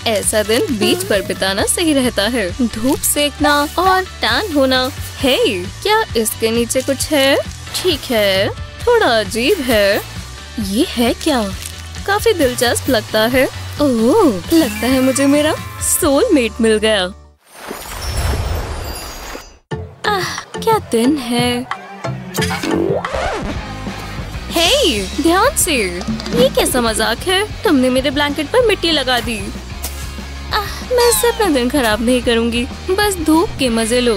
ऐसा दिन बीच पर बिताना सही रहता है। धूप सेकना और टैन होना। हे, क्या इसके नीचे कुछ है? ठीक है, थोड़ा अजीब है। ये है क्या? काफी दिलचस्प लगता है। ओह, लगता है मुझे मेरा सोलमेट मिल गया। क्या दिन है। हे, ध्यान से। ये कैसा मजाक है? तुमने मेरे ब्लैंकेट पर मिट्टी लगा दी। मैं इससे अपना दिन खराब नहीं करूंगी। बस धूप के मजे लो।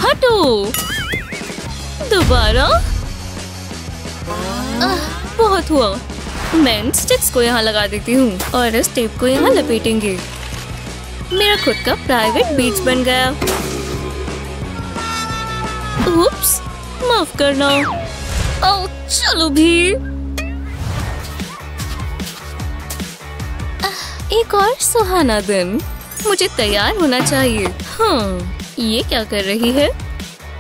हटो। दोबारा। बहुत हुआ। मैं इन स्टिक्स को यहाँ लगा देती हूँ और इस टेप को यहाँ लपेटेंगे। मेरा खुद का प्राइवेट बीच बन गया। उप्स, माफ करना। ओह, चलो भी। एक और सुहाना दिन। मुझे तैयार होना चाहिए। हाँ, ये क्या कर रही है?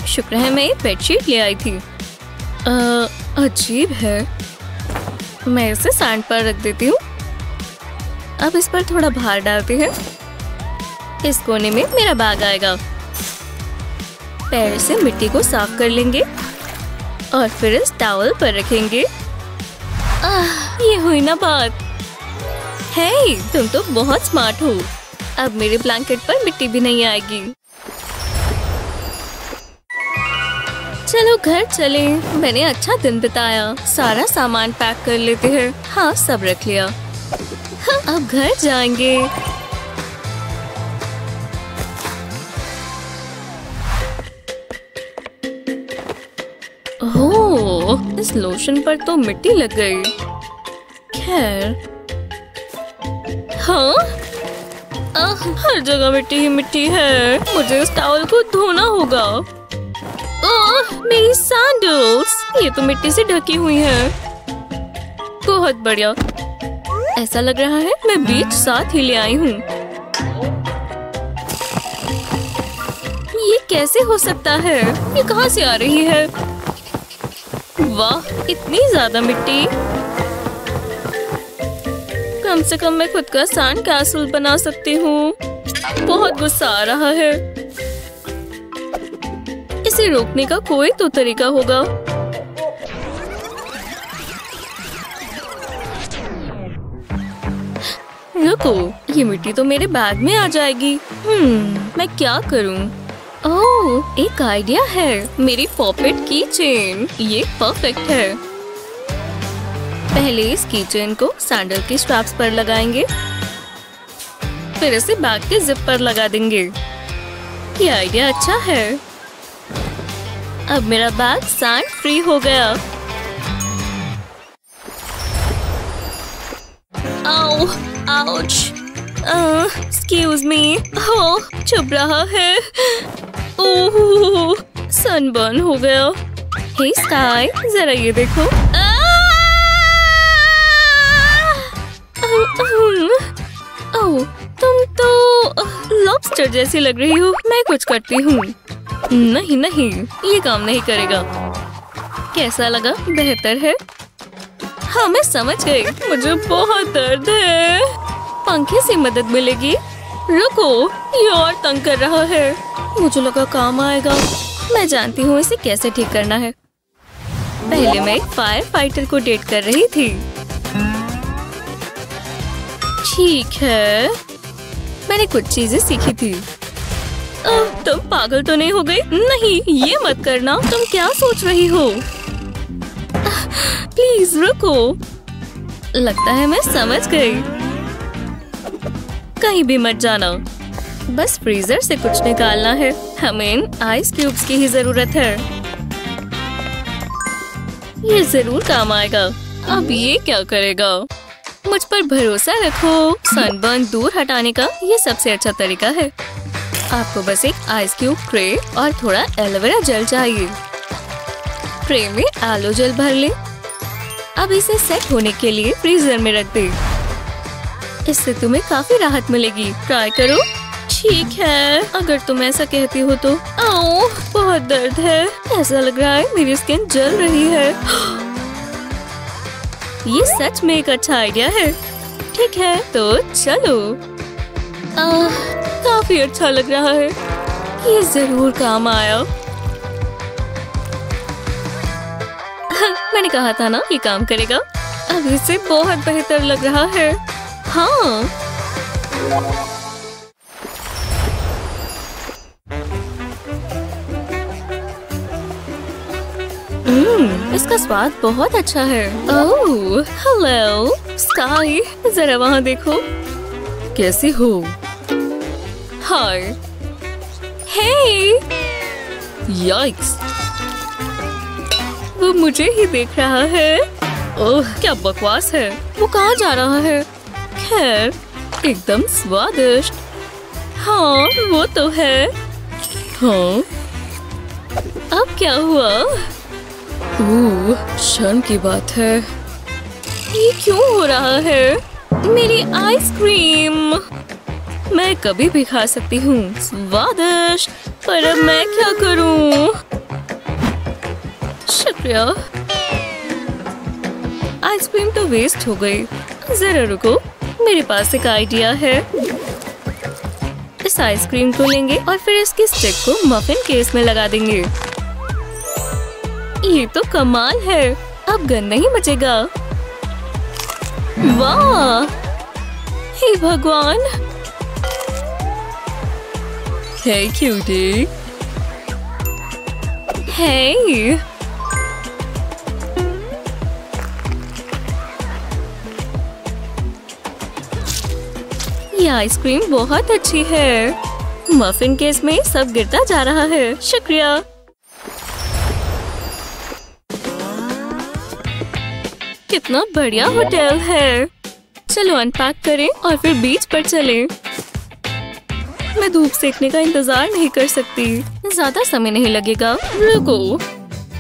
शुक्र है मैं ये बेडशीट ले आई थी। अजीब है। मैं इसे सैंड पर रख देती हूँ। अब इस पर थोड़ा भार डालती है। इस कोने में मेरा बैग आएगा। पैर से मिट्टी को साफ कर लेंगे और फिर इस टॉवल पर रखेंगे। ये हुई ना बात। हे, तुम तो बहुत स्मार्ट हो। अब मेरे ब्लैंकेट पर मिट्टी भी नहीं आएगी। चलो घर चले। मैंने अच्छा दिन बिताया। सारा सामान पैक कर लेते हैं। हाँ, सब रख लिया। हाँ, अब घर जाएंगे। ओह, इस लोशन पर तो मिट्टी लग गई। खैर। हाँ, हर जगह मिट्टी ही मिट्टी है। मुझे इस टॉवल को धोना होगा। ओह, मेरी सैंडल्स। ये तो मिट्टी से ढकी हुई है। बहुत बढ़िया। ऐसा लग रहा है मैं बीच साथ ही ले आई हूँ। ये कैसे हो सकता है? ये कहाँ से आ रही है? वाह, इतनी ज्यादा मिट्टी। कम से कम मैं खुद का सैंड कैसल बना सकती हूँ। बहुत गुस्सा आ रहा है। इसे रोकने का कोई तो तरीका होगा। रुको, ये मिट्टी तो मेरे बैग में आ जाएगी। मैं क्या करूं? ओह, एक आइडिया है। मेरी पॉकेट की चेन। ये परफेक्ट है। पहले इस की चेन को सैंडल की स्ट्रैप्स पर लगाएंगे, फिर इसे बैग के जिप पर लगा देंगे। ये आइडिया अच्छा है। अब मेरा बैग सैंड फ्री हो गया। आओ, आउच। Excuse me. ओह, चुभ रहा है। ओह, सनबर्न हो गया। हे स्काई, जरा ये देखो। ओह, तुम तो लॉबस्टर जैसी लग रही हो। मैं कुछ करती हूँ। नहीं नहीं, ये काम नहीं करेगा। कैसा लगा? बेहतर है। हाँ, मैं समझ गई। मुझे बहुत दर्द है। पंखे से मदद मिलेगी। रुको, ये और तंग कर रहा है। मुझे लगा काम आएगा। मैं जानती हूँ इसे कैसे ठीक करना है। पहले मैं एक फायर फाइटर को डेट कर रही थी। ठीक है, मैंने कुछ चीजें सीखी थी। तुम पागल तो नहीं हो गई? नहीं, ये मत करना। तुम क्या सोच रही हो? प्लीज रुको। लगता है मैं समझ गई। कहीं भी मत जाना। बस फ्रीजर से कुछ निकालना है। हमें इन आइस क्यूब्स की ही जरूरत है। ये जरूर काम आएगा। अब ये क्या करेगा? मुझ पर भरोसा रखो। सनबर्न दूर हटाने का ये सबसे अच्छा तरीका है। आपको बस एक आइस क्यूब ट्रे और थोड़ा एलोवेरा जेल चाहिए। ट्रे में आलो जेल भर ले। अब इसे सेट होने के लिए फ्रीजर में रख दे। इससे तुम्हें काफी राहत मिलेगी। ट्राई करो। ठीक है, अगर तुम ऐसा कहती हो तो। ओह, बहुत दर्द है। ऐसा लग रहा है मेरी स्किन जल रही है। ये सच में एक अच्छा आइडिया है। ठीक है तो चलो। काफी अच्छा लग रहा है, ये जरूर काम आया। मैंने कहा था ना ये काम करेगा। अब इससे बहुत बेहतर लग रहा है। हाँ इसका स्वाद बहुत अच्छा है। ओह हेलो स्काई, जरा वहाँ देखो। कैसी हो? हाय। हे याइक्स, वो मुझे ही देख रहा है। ओह क्या बकवास है। वो कहाँ जा रहा है? खैर एकदम स्वादिष्ट। हाँ वो तो है। हाँ अब क्या हुआ? शर्म की बात है। ये क्यों हो रहा है? मेरी आइसक्रीम मैं कभी भी खा सकती हूँ, स्वादिष्ट, पर अब मैं क्या करूँ? शुक्रिया। आइसक्रीम तो वेस्ट हो गई। जरा रुको, मेरे पास एक आइडिया है। इस आइसक्रीम को लेंगे और फिर इसकी स्टिक को मफिन केस में लगा देंगे। ये तो कमाल है, अब गन नहीं बचेगा। वाह, हे भगवान। हे क्यूटी। हे ये आइसक्रीम बहुत अच्छी है। मफिन केस में सब गिरता जा रहा है। शुक्रिया। कितना बढ़िया होटल है। चलो अनपैक करें और फिर बीच पर चलें। मैं धूप सेकने का इंतजार नहीं कर सकती। ज्यादा समय नहीं लगेगा। रुको,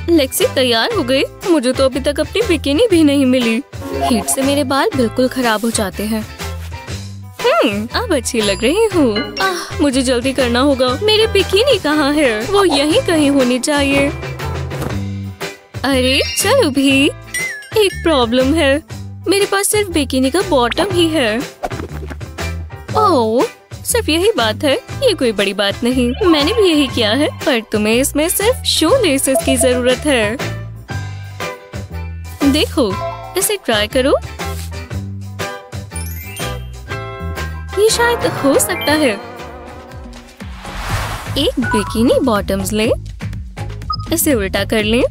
लेक्सी तैयार हो गई। मुझे तो अभी तक अपनी बिकिनी भी नहीं मिली। हीट से मेरे बाल बिल्कुल खराब हो जाते हैं। अब अच्छी लग रही हूँ। मुझे जल्दी करना होगा। मेरी बिकिनी कहाँ है? वो यहीं कहीं होनी चाहिए। अरे चलो भी, एक प्रॉब्लम है। मेरे पास सिर्फ बिकिनी का बॉटम ही है। ओह, सिर्फ यही बात है। ये कोई बड़ी बात नहीं, मैंने भी यही किया है। पर तुम्हें इसमें सिर्फ शू लेसेस की जरूरत है। देखो, इसे ट्राई करो। ये शायद हो सकता है। एक बिकिनी बॉटम्स लें, इसे उल्टा कर लें।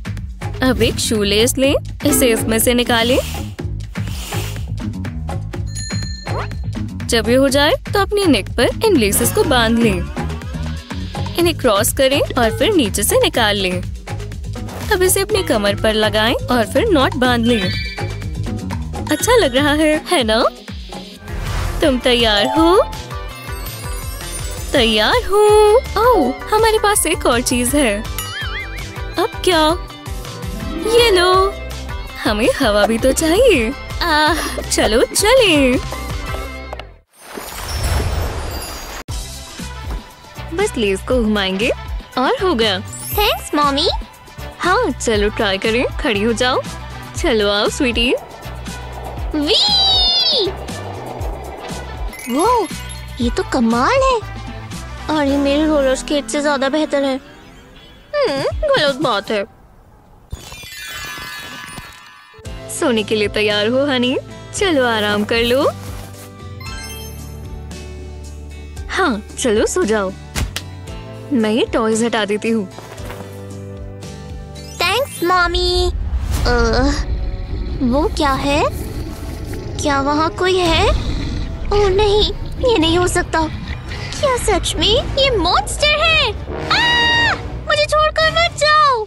अब एक शू लेस लें, इसे इसमें से निकालें। जब ये हो जाए तो अपनी नेक पर इन लेसेस को बांध लें। इन्हें क्रॉस करें और फिर नीचे से निकाल लें। अब इसे अपनी कमर पर लगाएं और फिर नॉट बांध लें। अच्छा लग रहा है ना? तुम तैयार हो? तैयार हो। ओह, हमारे पास एक और चीज है। अब क्या? ये लो, हमें हवा भी तो चाहिए। चलो चलें। बस लेस को घुमाएंगे और हो गया। Thanks mommy. हाँ चलो ट्राई करें। खड़ी हो जाओ। चलो आओ स्वीटी। वो ये तो कमाल है। और ये मेरे रोलर स्केट से ज्यादा बेहतर है। गलत बात है। सोने के लिए तैयार हो हनी? चलो आराम कर लो। हाँ चलो सो जाओ। मैं ये टॉयज हटा देती हूँ। Thanks mommy. वो क्या है? क्या वहाँ कोई है? ओह नहीं, ये नहीं हो सकता। क्या सच में ये मॉन्स्टर है? मुझे छोड़कर मत जाओ।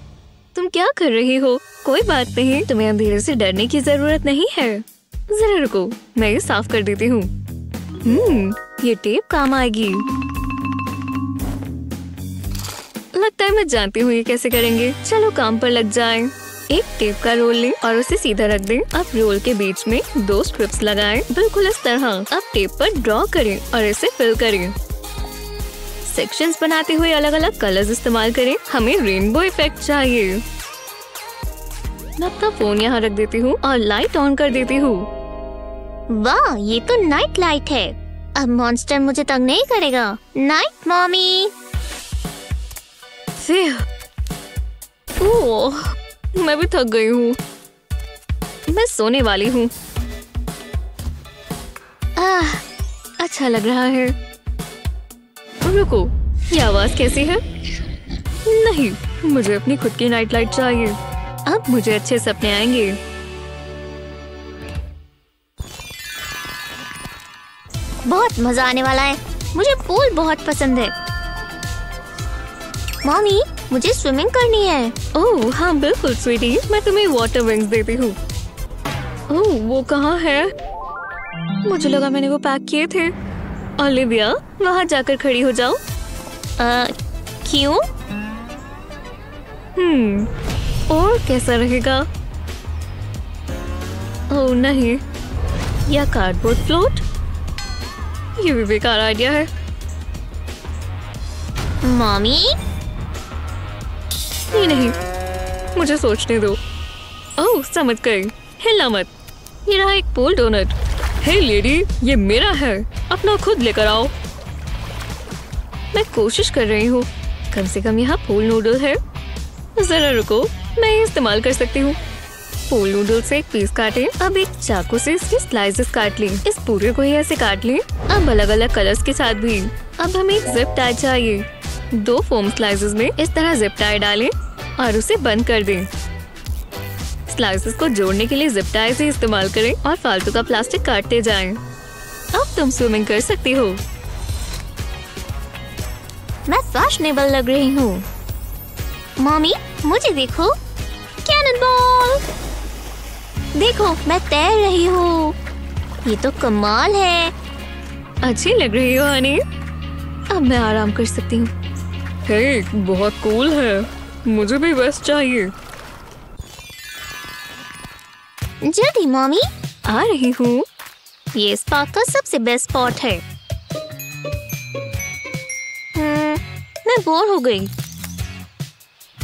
तुम क्या कर रही हो? कोई बात नहीं, तुम्हें अंधेरे से डरने की जरूरत नहीं है। जरा रुको, मैं ये साफ कर देती हूँ। ये टेप काम आएगी। लगता है मैं जानती हूँ ये कैसे करेंगे। चलो काम पर लग जाएं। एक टेप का रोल लें और उसे सीधा रख दें। अब रोल के बीच में 2 स्ट्रिप्स लगाएं, बिल्कुल इस तरह। अब टेप पर ड्रॉ करें और इसे फिल करें। सेक्शंस बनाते हुए अलग अलग कलर्स इस्तेमाल करें। हमें रेनबो इफेक्ट चाहिए। मैं अपना फोन यहाँ रख देती हूँ और लाइट ऑन कर देती हूँ। वाह, ये तो नाइट लाइट है। अब मॉन्स्टर मुझे तंग नहीं करेगा। Night mommy. ओह, मैं भी थक गई हूँ। मैं सोने वाली हूँ। अच्छा लग रहा है। रुको, ये आवाज कैसी है? नहीं, मुझे अपनी खुद की नाइट लाइट चाहिए। अब मुझे अच्छे सपने आएंगे। बहुत मजा आने वाला है। मुझे पूल बहुत पसंद है। मॉमी, मुझे स्विमिंग करनी है। ओह हाँ बिल्कुल स्वीटी, मैं तुम्हें वाटर विंग्स देती हूँ। ओह वो कहाँ है? मुझे लगा मैंने वो पैक किए थे। ओलिविया, वहाँ जाकर खड़ी हो जाओ। क्यों? और कैसा रहेगा? ओह नहीं, या कार्डबोर्ड फ्लोट? ये भी बेकार आइडिया है। मॉमी? नहीं, मुझे सोचने दो। ओह समझ गई, हिलना मत। ये रहा एक पूल डोनट। हे लेडी, ये मेरा है, अपना खुद लेकर आओ। मैं कोशिश कर रही हूँ। कम से कम यहाँ पूल नूडल है। जरा रुको, मैं ये इस्तेमाल कर सकती हूँ। पूल नूडल से एक पीस काटे। अब एक चाकू से इसकी स्लाइसेस काट ली। इस पूरे को ही ऐसे काट ली। अब अलग अलग कलर्स के साथ भी। अब हमें एक जिप टाई चाहिए। 2 फोम स्लाइसेस में इस तरह जिप टाई डालें और उसे बंद कर दें। स्लाइसेस को जोड़ने के लिए जिप टाई से इस्तेमाल करें और फालतू का प्लास्टिक काटते जाएं। अब तुम स्विमिंग कर सकती हो। मैं फैशनेबल लग रही हूँ। मॉमी, मुझे देखो। Cannon ball. देखो, मैं तैर रही हूँ। ये तो कमाल है। अच्छी लग रही हो हनी। अब मैं आराम कर सकती हूँ। हे, बहुत कूल है। मुझे भी बस चाहिए। जल्दी मॉमी। आ रही हूँ। ये इस पार्क का सबसे बेस्ट स्पॉट है। मैं बोर हो गई।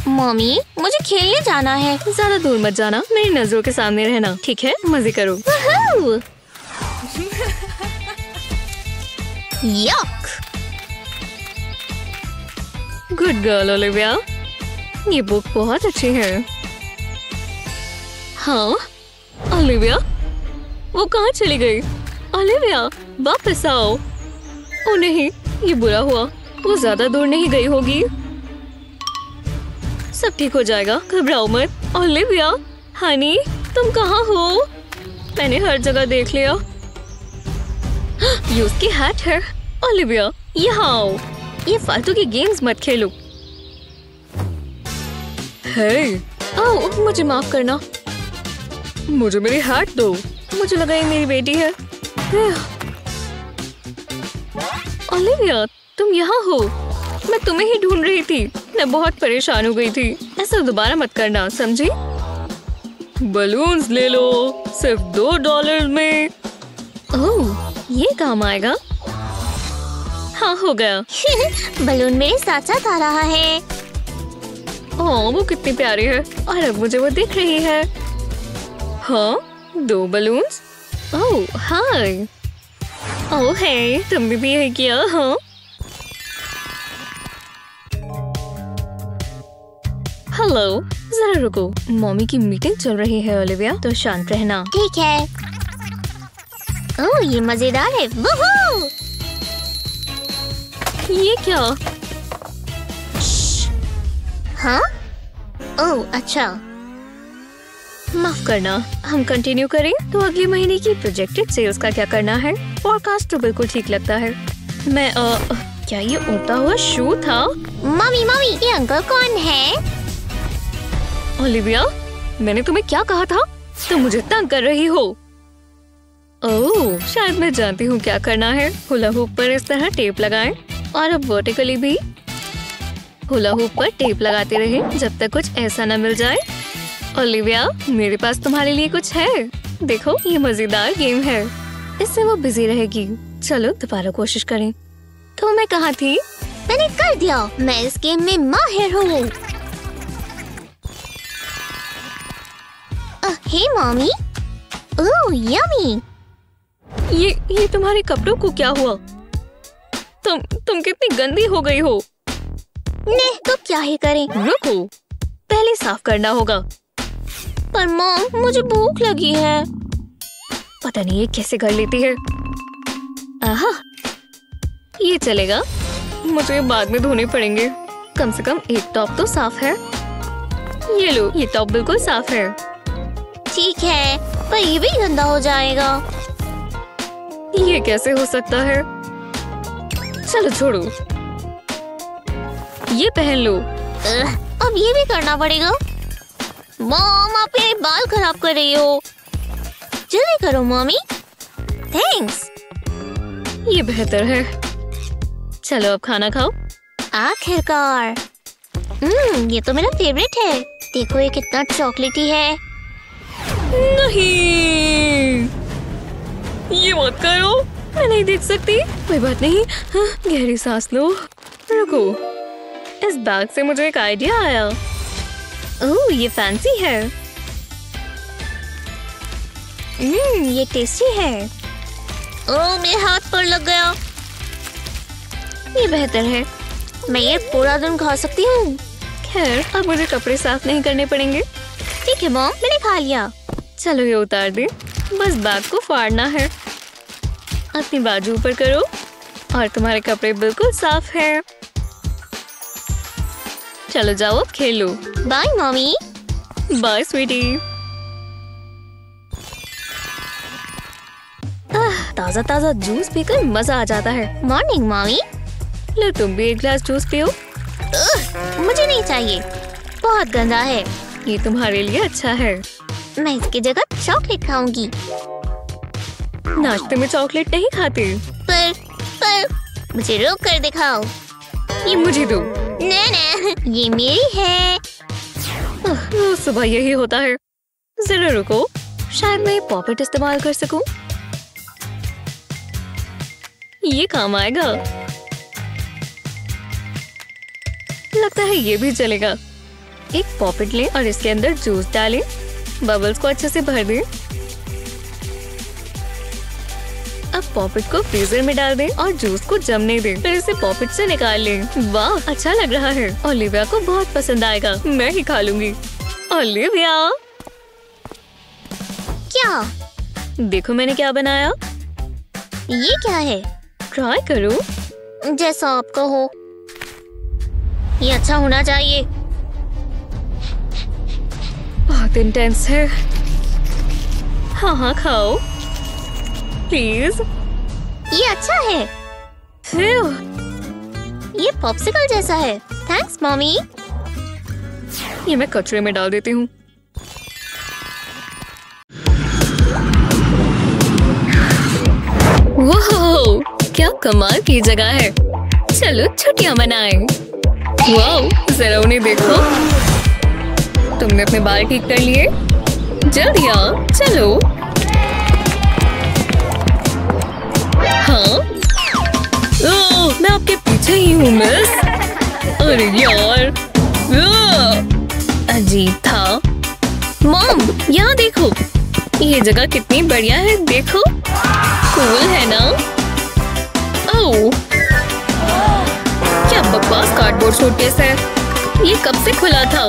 मॉमी, मुझे खेलने जाना है। ज्यादा दूर मत जाना, मेरी नजरों के सामने रहना, ठीक है? मजे करो। यक। गुड गर्ल ओलिविया, ये बुक बहुत अच्छी है। हाँ ओलिविया, वो कहाँ चली गई? ओलिविया, वापस आओ। ओ नहीं, ये बुरा हुआ। वो ज्यादा दूर नहीं गई होगी। सब ठीक हो जाएगा, घबराओ मत। ओलिविया, हनी, तुम कहाँ हो? मैंने हर जगह देख लिया। ये उसकी हैट है। ओलिविया, यहाँ आओ। ये फालतू की गेम्स मत खेलो। हे, ओह, मुझे माफ करना। मुझे मेरी हैट दो। मुझे लगा ये मेरी बेटी है। ओलिविया, तुम यहाँ हो। मैं तुम्हें ही ढूंढ रही थी। मैं बहुत परेशान हो गई थी। ऐसा दोबारा मत करना, समझी? बलून्स ले लो, सिर्फ $2 में। ओह, ये काम आएगा। हाँ, हो गया। बलून मेरे साथ साथ आ रहा है। ओह, वो कितनी प्यारी है। और अब मुझे वो दिख रही है। हाँ, 2 बलून्स। ओह हाय। ओह हे, तुमने भी यही किया? हाँ। हेलो, जरा रुको, मम्मी की मीटिंग चल रही है ओलिविया, तो शांत रहना। ठीक है। ओह, ये मजेदार है। वूहू! ये क्या? हाँ? ओह अच्छा। माफ करना, हम कंटिन्यू करें तो अगले महीने की प्रोजेक्टेड सेल्स का क्या करना है? फोरकास्ट तो बिल्कुल ठीक लगता है। मैं क्या ये उड़ता हुआ शू था? मम्मी मम्मी, ये अंकल कौन है? ओलिविया, मैंने तुम्हें क्या कहा था? तुम मुझे तंग कर रही हो। ओह, शायद मैं जानती हूँ क्या करना है। हुला हुप पर इस तरह टेप लगाएं और अब वर्टिकली भी हुला हुप पर टेप लगाते रहें जब तक कुछ ऐसा न मिल जाए। ओलिविया, मेरे पास तुम्हारे लिए कुछ है। देखो, ये मजेदार गेम है। इससे वो बिजी रहेगी। चलो दोबारा कोशिश करें। तो मैं कहाँ थी? मैंने कर दिया। मैं इस गेम में माहिर हूँ। हे मॉमी। ओह यम्मी। ये तुम्हारे कपड़ों को क्या हुआ? तुम कितनी गंदी हो गई हो। नहीं तो क्या ही करें। रुको, पहले साफ करना होगा। पर मॉम मुझे भूख लगी है। पता नहीं ये कैसे कर लेती है। आहा, ये चलेगा। मुझे बाद में धोने पड़ेंगे। कम से कम एक टॉप तो साफ है। ये लो, ये टॉप बिल्कुल साफ है। ठीक है, पर ये भी गंदा हो जाएगा। ये कैसे हो सकता है? चलो छोड़ो, ये पहन लो। अब ये भी करना पड़ेगा। मॉम आप मेरे बाल खराब कर रही हो। जल्दी करो मॉमी। थैंक्स। ये बेहतर है। चलो अब खाना खाओ। आखिरकार। ये तो मेरा फेवरेट है। देखो ये कितना चॉकलेटी है। नहीं, ये मत करो। मैं नहीं देख सकती। कोई बात नहीं। हाँ, गहरी सांस लो। रुको, इस बैग से मुझे एक आइडिया आया। ओह, ये फैंसी है। ये टेस्टी है। ओह, मेरे हाथ पर लग गया। ये बेहतर है। मैं ये पूरा दिन खा सकती हूँ। खैर, अब मुझे कपड़े साफ नहीं करने पड़ेंगे। ठीक है मॉम, मैंने खा लिया। चलो ये उतार दे। बस बैग को फाड़ना है। अपनी बाजू ऊपर करो और तुम्हारे कपड़े बिल्कुल साफ हैं। चलो जाओ, अब खेलो। Bye mommy. Bye sweetie. ताजा ताजा जूस पीकर मजा आ जाता है। Morning mommy. लो तुम भी एक ग्लास जूस पियो। मुझे नहीं चाहिए, बहुत गंदा है। ये तुम्हारे लिए अच्छा है। मैं इसकी जगह चॉकलेट खाऊंगी। नाश्ते में चॉकलेट नहीं खाती। पर मुझे रोक कर दिखाओ। ये मुझे दो। नहीं, ये मेरी है। रोज सुबह यही होता है। जरा रुको, शायद मैं पॉकेट इस्तेमाल कर सकूं। ये काम आएगा। लगता है ये भी चलेगा। एक पॉकेट लें और इसके अंदर जूस डालें। बबल्स को अच्छे से भर दें। अब पॉकेट को फ्रीजर में डाल दें और जूस को जमने दें। फिर इसे पॉकेट से निकाल लें। वाह, अच्छा लग रहा है। ओलिविया को बहुत पसंद आएगा। मैं ही खा लूंगी। ओलिविया, क्या? देखो मैंने क्या बनाया। ये क्या है? ट्राई करो। जैसा आप कहो। ये अच्छा होना चाहिए। बहुत इंटेंस है। हाँ हाँ खाओ प्लीज। ये अच्छा है। ये पॉप्सिकल जैसा है। Thanks mommy. ये मैं कचरे में डाल देती हूँ। वाह, क्या कमाल की जगह है। चलो छुट्टियां मनाएं। वाह, जरा उन्हें देखो। तुमने अपने बाल ठीक कर लिए? जल्दी आओ, चलो। हाँ, ओह, मैं आपके पीछे ही हूँ मिस। अरे यार, अजीब था। मॉम, यहाँ देखो। ये जगह कितनी बढ़िया है, देखो। कूल है ना? ओह, क्या बकवास कार्डबोर्ड शोकेस है। ये कब से खुला था?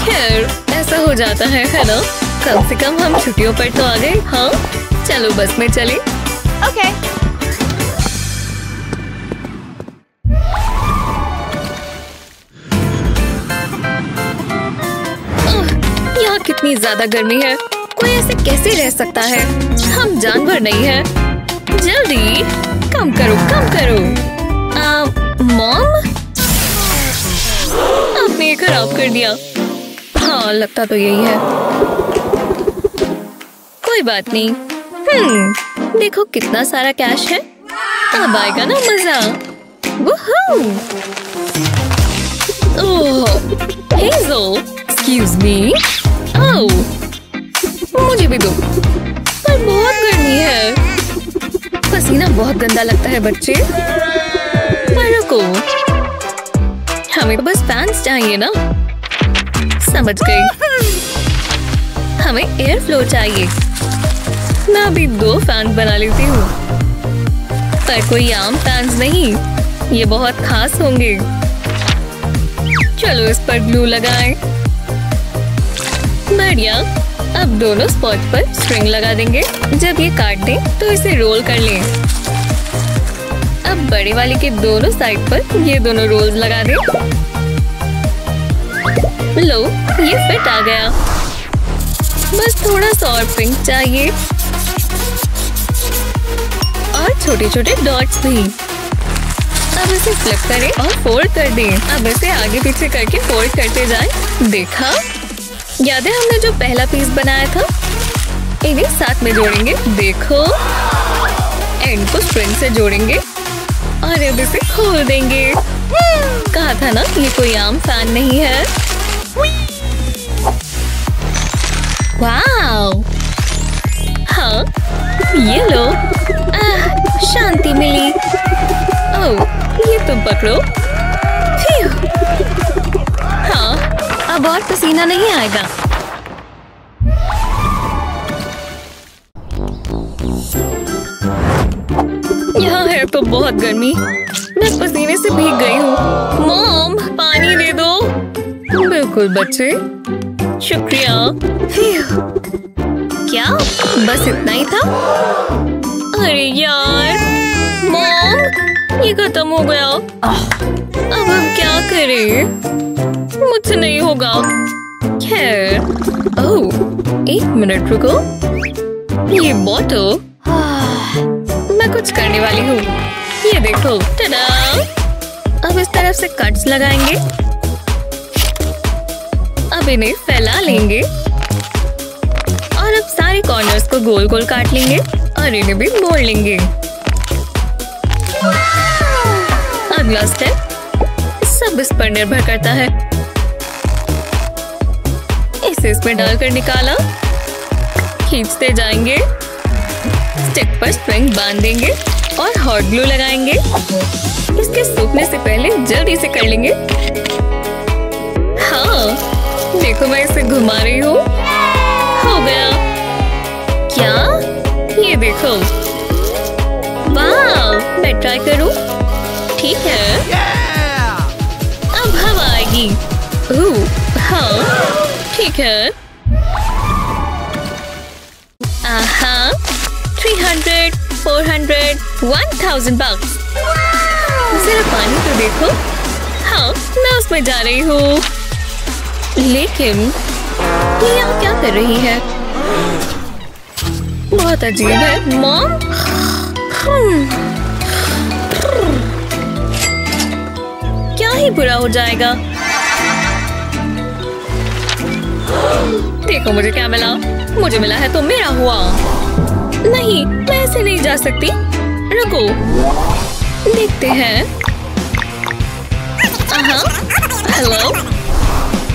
खैर, ऐसा हो जाता है ना? कम से कम हम छुट्टियों पर तो आ गए। हाँ, चलो बस में चले। ओके। यहाँ कितनी ज्यादा गर्मी है। कोई ऐसे कैसे रह सकता है? हम जानवर नहीं हैं। जल्दी कम करो, कम करो। मॉम, आपने ये खराब कर दिया। हाँ, लगता तो यही है। कोई बात नहीं। देखो कितना सारा कैश है। अब आएगा ना मजा। वूहू! ओह, हेज़ल, एक्सक्यूज मी। ओह, मुझे भी दो। पर बहुत गर्मी है। पसीना बहुत गंदा लगता है बच्चे। पर रुको, हमें तो बस फैंस चाहिए ना। समझ गई। हमें एयर फ्लो चाहिए। मैं अभी 2 फैन बना लेती हूँ, पर कोई आम फैंस नहीं, ये बहुत खास होंगे। चलो इस पर ग्लू लगाएं। बढ़िया, अब दोनों स्पॉट पर स्ट्रिंग लगा देंगे। जब ये काट दें तो इसे रोल कर लें। अब बड़े वाले के दोनों साइड पर ये दोनों रोल्स लगा दें। लो, ये फिट आ गया। बस थोड़ा सा और पिंक चाहिए और छोटे छोटे डॉट्स भी। अब इसे फ्लिप करें और फोल्ड कर दें। अब इसे आगे पीछे करके फोल्ड करते जाएं। देखा? याद है हमने जो पहला पीस बनाया था? इन्हें साथ में जोड़ेंगे। देखो, एंड को स्ट्रिंग से जोड़ेंगे और अब इसे खोल देंगे। कहा था ना, ये कोई आम फैन नहीं है। वाव! हाँ, ये लो। शांति मिली। ओह, ये तुम पकड़ो। हाँ, अब और पसीना नहीं आएगा। यहाँ है तो बहुत गर्मी, मैं पसीने से भीग गई हूँ। मॉम, पानी दे दो। बिल्कुल बच्चे, शुक्रिया। क्या बस इतना ही था? अरे यार मॉम, ये खत्म हो गया। अब हम क्या करें? मुझसे नहीं होगा। खैर, ओह, 1 मिनट रुको। ये बॉटल, मैं कुछ करने वाली हूँ। ये देखो, टडा! अब इस तरफ से कट्स लगाएंगे। अब इन्हें फैला लेंगे और अब सारे कॉर्नर्स को गोल गोल काट लेंगे और इन्हें भी मोड़ लेंगे। अगला स्टेप सब इस पर निर्भर करता है। इसे इसमें डालकर निकाला, खींचते जाएंगे, स्टिक पर स्ट्रिंग बांध देंगे और हॉट ग्लू लगाएंगे। इसके सूखने से पहले जल्दी से कर लेंगे। हाँ, देखो मैं इसे घुमा रही हूँ। हो गया। क्या? ये देखो। वाह, मैं ट्राई करूँ? ठीक है। अब हवा आएगी। हाँ, ठीक है। आहा, 300, 400, 1000 bucks। जरा पानी तो देखो। हाँ, मैं उसमें जा रही हूँ। लेकिन ये यहाँ क्या कर रही है? बहुत अजीब है। मॉम, क्या ही बुरा हो जाएगा। देखो मुझे क्या मिला। मुझे मिला है तो मेरा हुआ। नहीं, मैं ऐसे नहीं जा सकती। रुको, देखते हैं। Hello,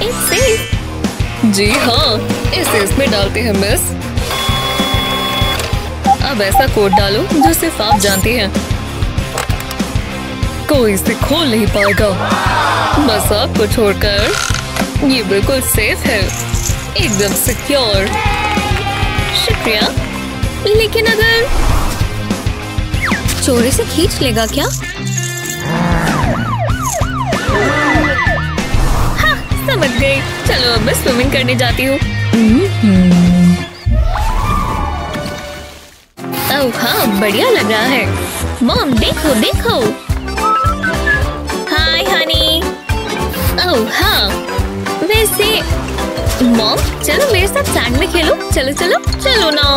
it's safe. जी हाँ, इसे इसमें डालते हैं मिस। अब ऐसा कोड डालो जो सिर्फ आप जानती हैं। कोई इसे खोल नहीं पाएगा, बस आपको छोड़कर। ये बिल्कुल सेफ है, एकदम सिक्योर। शुक्रिया। लेकिन अगर चोरी से खींच लेगा क्या? हाँ, समझ गई। चलो अब मैं स्विमिंग करने जाती हूँ। ओह हाँ, बढ़िया लग रहा है। मॉम देखो देखो। हाय हनी। ओह हाँ, वैसे मॉम चलो मेरे साथ सैंड में खेलो। चलो चलो चलो ना।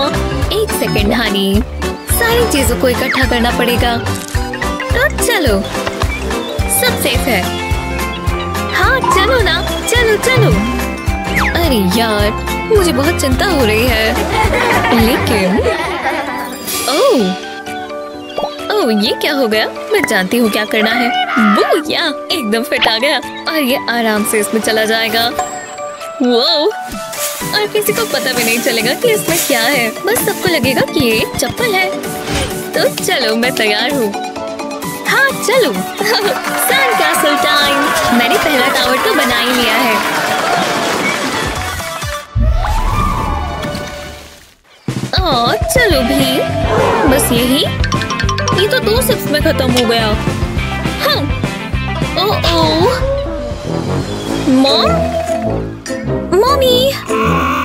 1 सेकंड हनी, सारी चीजों को इकट्ठा करना पड़ेगा। तो चलो, सब सेफ है। हाँ चलो ना, चलो चलो। अरे यार, मुझे बहुत चिंता हो रही है। लेकिन ओह, ये क्या हो गया? मैं जानती हूँ क्या करना है। बूया, एकदम फिट आ गया और ये आराम से इसमें चला जाएगा। वाओ, और किसी को पता भी नहीं चलेगा कि इसमें क्या है। बस सबको लगेगा कि ये चप्पल है। तो चलो, मैं तैयार हूँ। हाँ चलो। Sand castle time. मैंने पहला टावर तो बना ही लिया है। चलो भी, बस यही। ये तो 2 सिप्स में खत्म हो गया। हाँ, ओह, मॉम, मम्मी,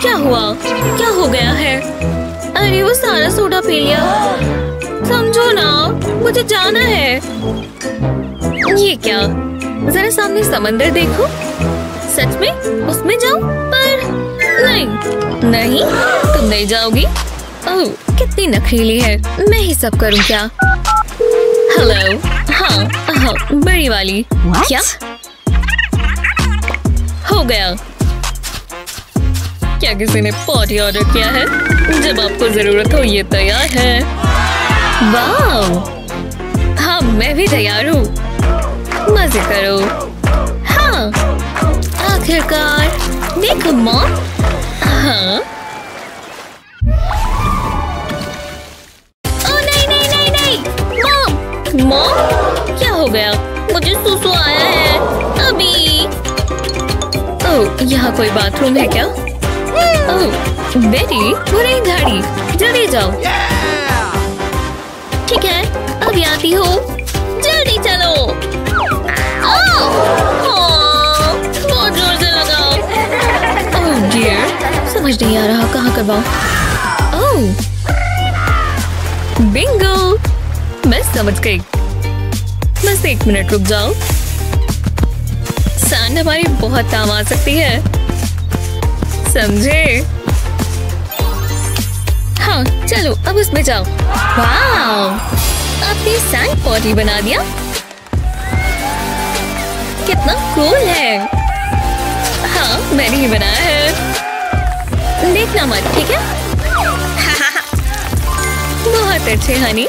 क्या हुआ? क्या हो गया है? अरे वो सारा सोडा पी लिया। समझो ना, मुझे जाना है। ये क्या? जरा सामने समंदर देखो। सच में उसमें जाऊं? पर नहीं, नहीं, तुम नहीं जाओगी। ओह, कितनी नखरीली है। मैं ही सब करूं क्या? हेलो, हाँ, बड़ी वाली। क्या हो गया? क्या किसी ने पॉटी ऑर्डर किया है? जब आपको जरूरत हो ये तैयार है। वाह, हाँ मैं भी तैयार हूँ। मजे करो। हाँ, आखिरकार। देखो मॉम। हाँ, ओ नहीं नहीं नहीं नहीं, मॉम, मॉम, क्या हो गया? मुझे सुसु आया है अभी। ओह, यहाँ कोई बाथरूम है क्या? ओह, बेटी, वो रही गाड़ी, जल्दी जाओ। ठीक है, अभी आती हूँ। जल्दी चलो। बहुत जोर से लगाओ। ओह डियर, समझ नहीं आ रहा कहाँ करवाऊँ। ओह, बिंगो, मैं समझ गई। बस 1 मिनट रुक जाओ। सैंड हमारी बहुत काम आ सकती है, समझे? हाँ, चलो अब उसमें जाओ। वाह, आपने सैंड पॉटी बना दिया। कितना कूल है। हाँ, मैंने ही बनाया है। देखना मत, ठीक है? बहुत अच्छे हनी।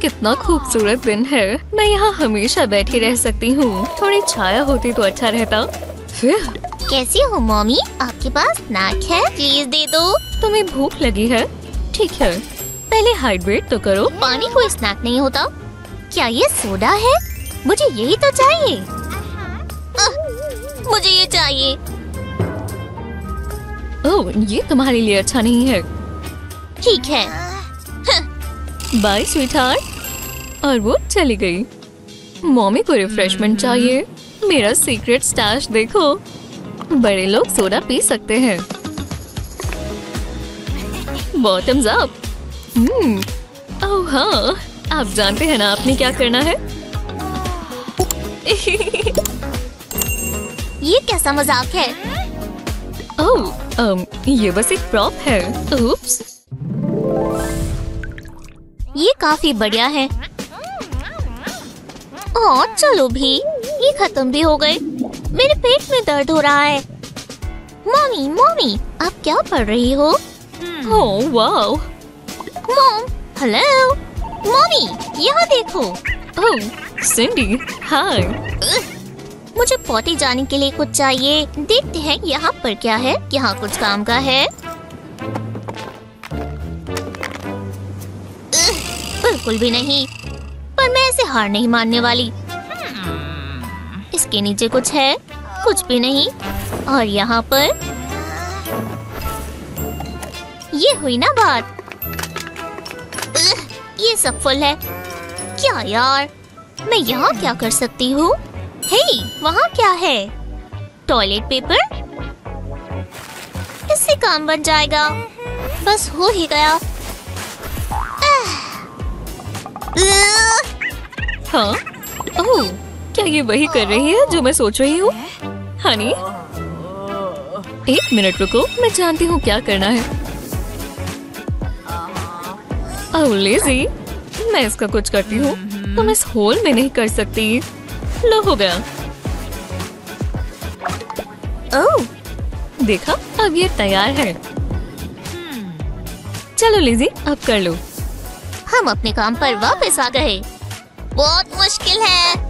कितना खूबसूरत दिन है। मैं यहाँ हमेशा बैठी रह सकती हूँ। थोड़ी छाया होती तो अच्छा रहता। फिर कैसी हो मम्मी? आपके पास स्नैक है? प्लीज दे दो। तुम्हें भूख लगी है? ठीक है, पहले हाइड्रेट तो करो। पानी कोई स्नैक नहीं होता। क्या ये सोडा है? मुझे यही तो चाहिए। मुझे ये चाहिए। ओह, ये तुम्हारे लिए अच्छा नहीं है। ठीक है। Bye sweetheart. और वो चली गई। मम्मी को रिफ्रेशमेंट चाहिए। मेरा सीक्रेट स्टैश देखो। बड़े लोग सोडा पी सकते हैं। Bottoms up. ओह हाँ, आप जानते हैं ना आपने क्या करना है। ये कैसा मजाक है? ओह, ये बस एक प्रॉप है। उप्स। ये काफी बढ़िया है। ओह चलो भी, ये खत्म भी हो गए। मेरे पेट में दर्द हो रहा है। मम्मी, मम्मी, आप क्या पढ़ रही हो? Oh wow. Mom, hello. Mummy, यहाँ देखो। ओह, सिंडी, हाय। मुझे पॉटी जाने के लिए कुछ चाहिए। देखते हैं यहाँ पर क्या है। यहाँ कुछ काम का है। बिल्कुल भी नहीं। पर मैं ऐसे हार नहीं मानने वाली। इसके नीचे कुछ है? कुछ भी नहीं। और यहाँ पर ये हुई ना बात। ये सब फुल है। क्या यार, मैं यहाँ क्या कर सकती हूँ? हे, वहाँ क्या है? Toilet paper. इससे काम बन जाएगा। बस हो ही गया। हाँ? ओह, क्या ये वही कर रही है जो मैं सोच रही हूँ? हनी, 1 मिनट रुको, मैं जानती हूँ क्या करना है। ओह लेज़ी, मैं इसका कुछ करती हूँ। तुम इस होल में नहीं कर सकती। लो हो गया। ओह, देखा, अब ये तैयार है। चलो लेज़ी, अब कर लो। हम अपने काम पर वापस आ गए। बहुत मुश्किल है।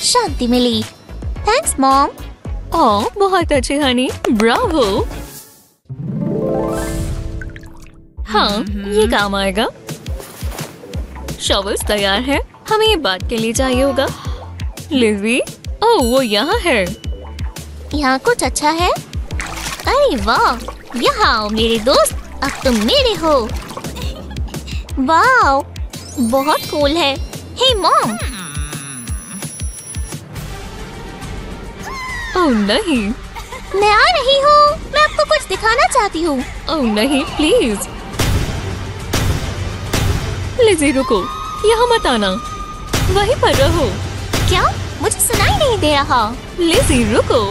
शांति मिली। Thanks mom. ओह, बहुत अच्छे हनी, ब्रावो। हाँ, ये काम आएगा। शॉवल्स तैयार है। हमें ये बात के लिए चाहिए होगा। लिज़ी, ओह वो यहाँ है। यहाँ कुछ अच्छा है? अरे वाह, यहाँ आओ मेरे दोस्त, अब तुम मेरे हो। वाह, बहुत कूल है। हे मॉम। ओह नहीं। मैं आ रही हूँ, मैं आपको कुछ दिखाना चाहती हूँ। ओह नहीं, प्लीज। लिज़ी रुको, यहाँ मत आना, वहीं पर रहो। क्या? मुझे सुनाई नहीं दे रहा। लिज़ी रुको।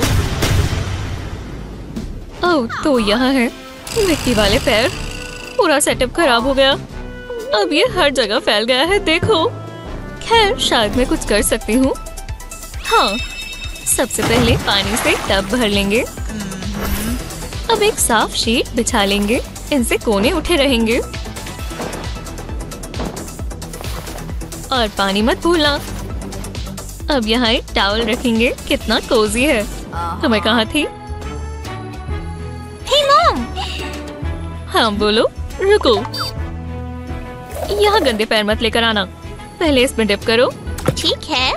ओह तो यहाँ है। मिट्टी वाले पैर, पूरा सेटअप खराब हो गया। अब ये हर जगह फैल गया है, देखो। खैर शायद मैं कुछ कर सकती हूँ। हाँ, सबसे पहले पानी से टब भर लेंगे। अब एक साफ शीट बिछा लेंगे, इनसे कोने उठे रहेंगे। और पानी मत भूलना। अब यहाँ एक टॉवल रखेंगे, कितना कोजी है। तो मैं कहाँ थी? हे मॉम। हाँ बोलो। रुको, यहाँ गंदे पैर मत लेकर आना, पहले इसमें डिप करो। ठीक है,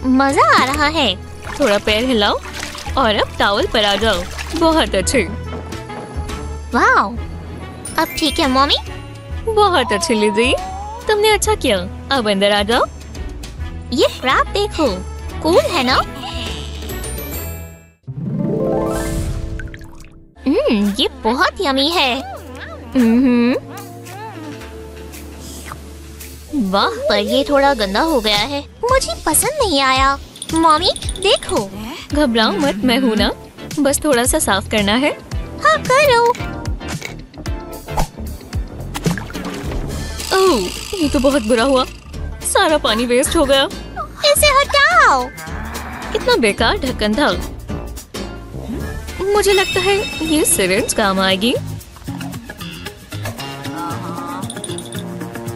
मजा आ रहा है। थोड़ा पैर हिलाओ और अब टॉवल पर आ जाओ। बहुत अच्छे। वाह, अब ठीक है मम्मी। बहुत अच्छी लिज़ी, तुमने अच्छा किया। अब अंदर आ जाओ। ये फ्रॉक देखो, कूल है ना? ये बहुत यमी है। वाह, पर ये थोड़ा गंदा हो गया है, मुझे पसंद नहीं आया। मम्मी देखो। घबराओ मत, मैं हूँ ना, बस थोड़ा सा साफ करना है। हाँ करो। ओह, ये तो बहुत बुरा हुआ, सारा पानी वेस्ट हो गया। इसे हटाओ। कितना बेकार ढक्कन था। मुझे लगता है ये सिरिंज काम आएगी।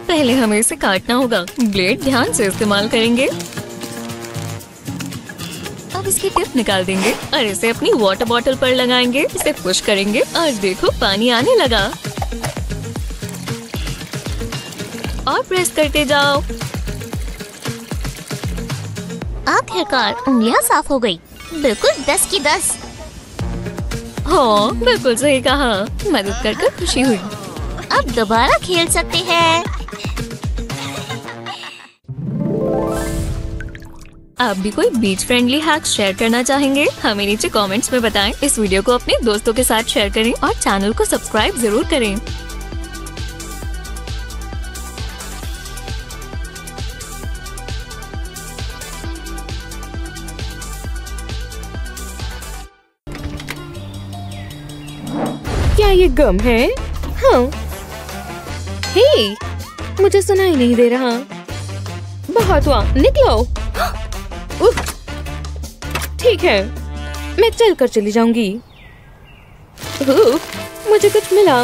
पहले हमें इसे काटना होगा, ब्लेड ध्यान से इस्तेमाल करेंगे। अब इसकी टिप निकाल देंगे और इसे अपनी वाटर बॉटल पर लगाएंगे। इसे पुश करेंगे और देखो पानी आने लगा। और प्रेस करते जाओ। आखिरकार उंगलियां साफ हो गई। बिल्कुल 10 की 10। हाँ बिल्कुल सही कहा, मदद कर खुशी हुई। अब दोबारा खेल सकते हैं। आप भी कोई बीच फ्रेंडली हैक्स शेयर करना चाहेंगे? हमें नीचे कमेंट्स में बताएं। इस वीडियो को अपने दोस्तों के साथ शेयर करें और चैनल को सब्सक्राइब जरूर करें। क्या ये गम है? हाँ। हे, मुझे सुनाई नहीं दे रहा। बहुत हुआ, निकलो। उफ, ठीक है, मैं चल कर चली जाऊंगी। मुझे कुछ मिला,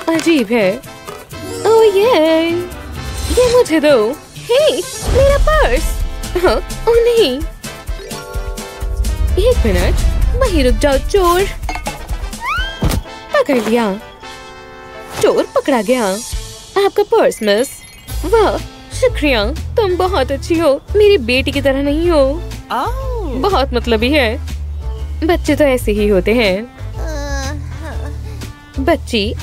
अजीब है। ओह ये मुझे दो। हे, मेरा पर्स। हाँ, ओह नहीं, एक मिनट, वहीं रुक जाओ चोर। पकड़ लिया, चोर पकड़ा गया। आपका पर्स मिस। वाह शुक्रिया, तुम बहुत अच्छी हो, मेरी बेटी की तरह नहीं हो। बहुत मतलबी है, बच्चे तो ऐसे ही होते हैं। बच्ची,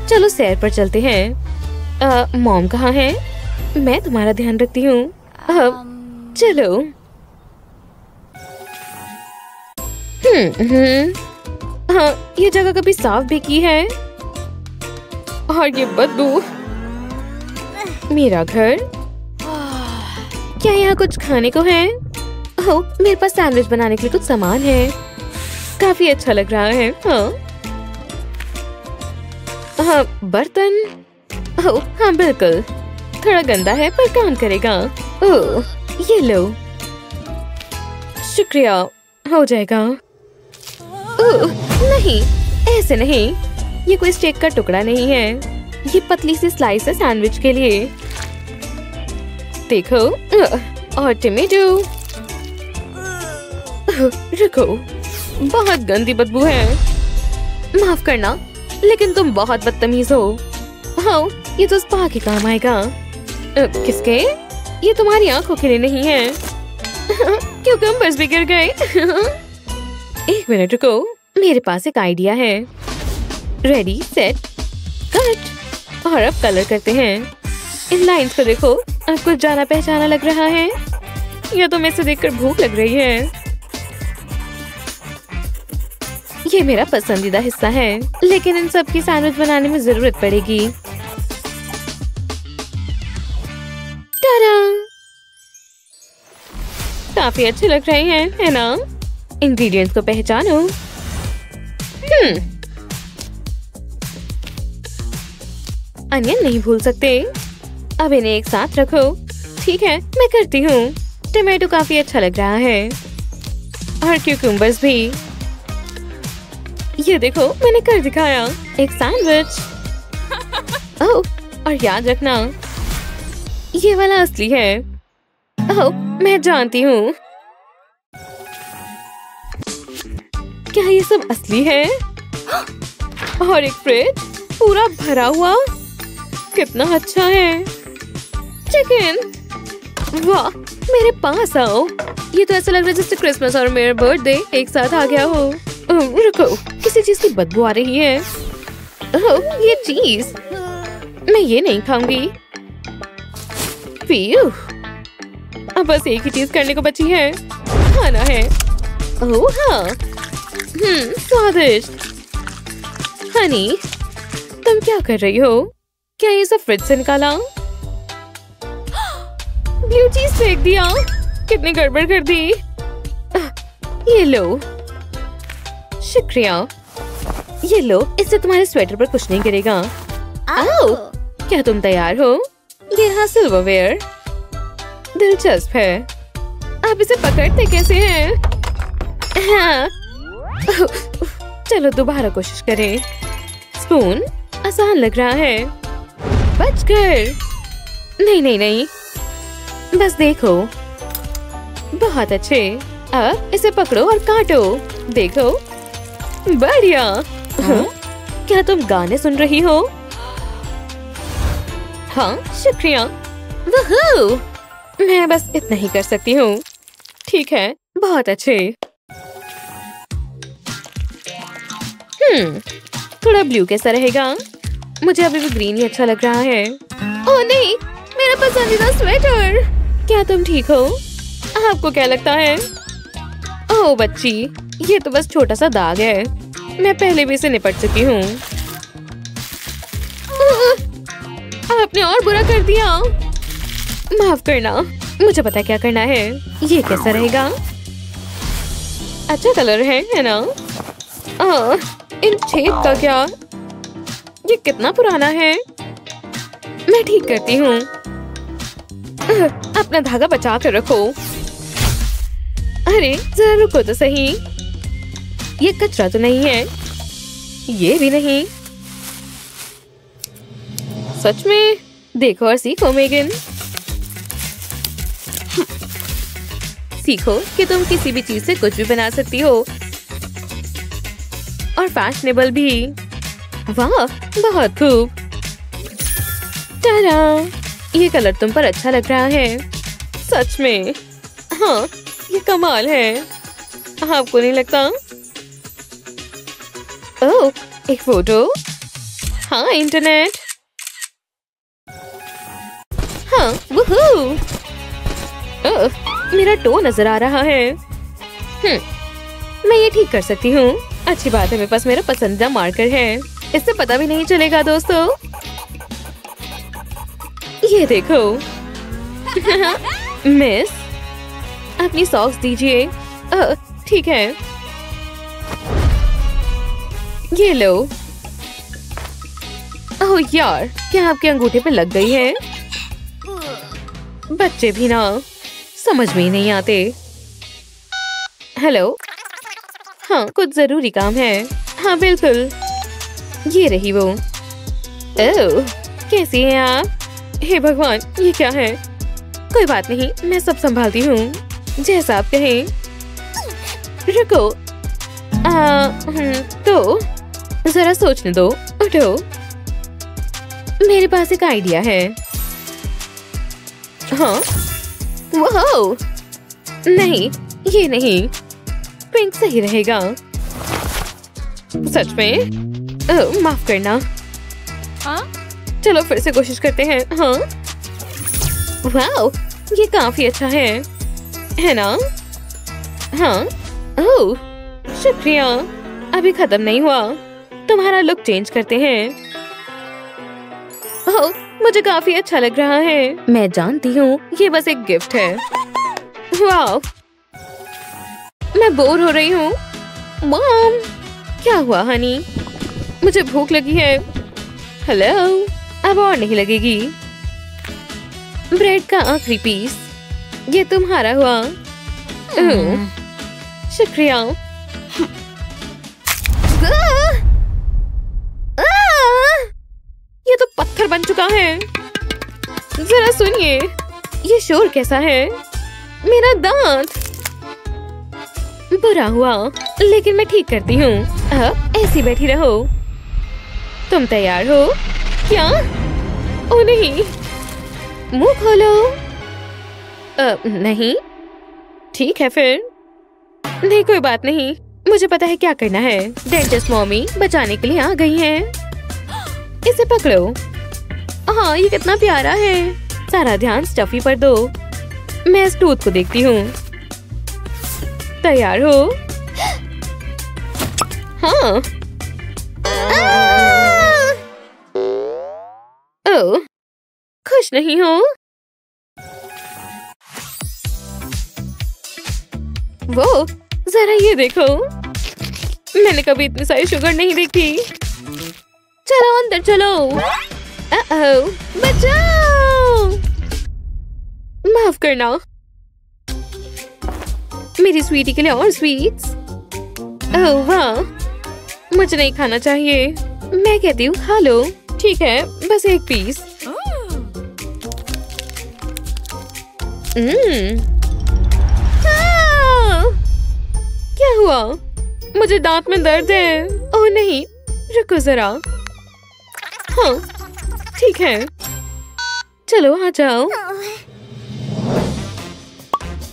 चलो सैर पर चलते हैं। मॉम कहाँ है? मैं तुम्हारा ध्यान रखती हूँ। चलो। हाँ, ये जगह कभी साफ भी की है। और ये बदबू। मेरा घर। क्या यहाँ कुछ खाने को है? ओह, मेरे पास सैंडविच बनाने के लिए कुछ सामान है। काफी अच्छा लग रहा है। हाँ, बर्तन। ओह, हाँ बिल्कुल, थोड़ा गंदा है पर काम करेगा। ओह, ये लो। शुक्रिया, हो जाएगा। ओह, नहीं, ऐसे नहीं, ये कोई स्टेक का टुकड़ा नहीं है। ये पतली सी स्लाइस है सैंडविच के लिए। देखो, और टमेटो। रुको, बहुत गंदी बदबू है। माफ करना, लेकिन तुम बहुत बदतमीज हो। हाँ, ये तो स्पा के काम आएगा। किसके? ये तुम्हारी आंखों के लिए नहीं है। क्यूकम्बर्स भी गिर गए। एक मिनट रुको, मेरे पास एक आइडिया है। Ready set cut. और अब कलर करते हैं। इन लाइंस को देखो, अब कुछ जाना पहचाना लग रहा है। या तो मैं इसे देखकर भूख लग रही है। ये मेरा पसंदीदा हिस्सा है, लेकिन इन सब की सैंडविच बनाने में जरूरत पड़ेगी। टाडा! काफी अच्छे लग रहे हैं, है ना? इंग्रेडिएंट्स को पहचानो। अनियन नहीं भूल सकते। अब इन्हें एक साथ रखो। ठीक है, मैं करती हूँ। टमाटो काफी अच्छा लग रहा है और क्यूकम्बर्स भी। ये देखो, मैंने कर दिखाया एक सैंडविच। ओह, और याद रखना ये वाला असली है। ओह, मैं जानती हूँ। क्या ये सब असली है? और एक फ्रिज पूरा भरा हुआ, कितना अच्छा है। चिकन, वाह, मेरे पास आओ। ये तो ऐसा लग रहा है जैसे क्रिसमस और मेरा बर्थडे एक साथ आ गया हो। रुको, किसी चीज की बदबू आ रही है। ओह, ये चीज, मैं ये नहीं खाऊंगी। अब बस एक ही चीज करने को बची है, खाना है। ओह हाँ, स्वादिष्ट। हनी, तुम क्या कर रही हो? क्या ये सब फ्रिज से निकाला? ब्लू चीज फेंक दिया, कितनी गड़बड़ कर दी। ये लो, शुक्रिया। ये लो, इससे तुम्हारे स्वेटर पर कुछ नहीं गिरेगा। आओ, क्या तुम तैयार हो? ये रहा सिल्वरवेयर। दिलचस्प है। आप इसे पकड़ते कैसे हैं? हाँ। चलो दोबारा कोशिश करें। स्पून आसान लग रहा है। बचकर। नहीं नहीं नहीं, बस देखो। बहुत अच्छे। अब इसे पकड़ो और काटो। देखो, बढ़िया। क्या तुम गाने सुन रही हो? हाँ, शुक्रिया। वहू! मैं बस इतना ही कर सकती हूँ। ठीक है, बहुत अच्छे। थोड़ा ब्लू कैसा रहेगा? मुझे अभी भी ग्रीन ही अच्छा लग रहा है। ओह नहीं, मेरा पसंदीदा स्वेटर। क्या तुम ठीक हो? आपको क्या लगता है? ओह बच्ची, ये तो बस छोटा सा दाग है। मैं पहले भी इसे निपट चुकी हूँ। आपने और बुरा कर दिया। माफ करना, मुझे पता क्या करना है। ये कैसा रहेगा? अच्छा कलर है ना? इन छेद का क्या? ये कितना पुराना है? मैं ठीक करती हूँ। अपना धागा बचा कर रखो। अरे जरा रुको तो सही। ये कचरा तो नहीं है? ये भी नहीं। सच में? देखो और सीखो मेगन। सीखो कि तुम किसी भी चीज से कुछ भी बना सकती हो, और फैशनेबल भी। वाह, बहुत खूब। टाडा! ये कलर तुम पर अच्छा लग रहा है। सच में? हाँ, ये कमाल है। आपको नहीं लगता? ओह, एक फोटो। हाँ, इंटरनेट। हाँ, वूहू! ओह, मेरा टो नजर आ रहा है। मैं ये ठीक कर सकती हूँ। अच्छी बात है, मेरे पास मेरा पसंदीदा मार्कर है। इससे पता भी नहीं चलेगा दोस्तों। ये देखो। मिस, अपनी सॉक्स दीजिए। ठीक है, ये लो। ओह यार, क्या आपके अंगूठे पे लग गई है? बच्चे भी ना समझ में ही नहीं आते। हेलो, हाँ कुछ जरूरी काम है। हाँ बिल्कुल, ये रही वो। ओह, कैसी हैं आप? हे भगवान, ये क्या है? कोई बात नहीं, मैं सब संभालती हूँ। जैसा आप कहें। रुको, तो जरा सोचने दो। उठो, मेरे पास एक आइडिया है। हाँ, वाह, नहीं, ये नहीं, पिंक सही रहेगा। सच में? माफ करना। हाँ? चलो फिर से कोशिश करते हैं। हाँ, वाह, ये काफी अच्छा है ना? हाँ, ओह, शुक्रिया। अभी खत्म नहीं हुआ, तुम्हारा लुक चेंज करते हैं। ओह, मुझे काफी अच्छा लग रहा है। मैं जानती हूँ, ये बस एक गिफ्ट है। वाह, मैं बोर हो रही हूँ। मॉम, क्या हुआ हनी? मुझे भूख लगी है। हेलो, अब और नहीं लगेगी। ब्रेड का आखिरी पीस, ये तुम्हारा हुआ। शुक्रिया। ये तो पत्थर बन चुका है। जरा सुनिए, ये शोर कैसा है? मेरा दांत। बुरा हुआ, लेकिन मैं ठीक करती हूँ। अब ऐसी बैठी रहो। तुम तैयार हो क्या? ओ नहीं, मुंह खोलो। नहीं, ठीक है फिर। नहीं, कोई बात नहीं, मुझे पता है क्या करना है। डेंटिस्ट मॉमी बचाने के लिए आ गई हैं। इसे पकड़ो। हाँ, ये कितना प्यारा है। सारा ध्यान स्टफी पर दो। मैं इस टूथ को देखती हूँ। तैयार हो? हाँ। ओह, खुश नहीं हो? वो, जरा ये देखो, मैंने कभी इतनी सारी शुगर नहीं देखी। चलो अंदर चलो। बचाओ। माफ करना, मेरी स्वीटी के लिए और स्वीट्स। ओह वाह, मुझे नहीं खाना चाहिए। मैं कहती हूँ खा लो। ठीक है, बस एक पीस। क्या हुआ? मुझे दांत में दर्द है। ओह नहीं, रुको जरा। हाँ, ठीक है, चलो आ जाओ।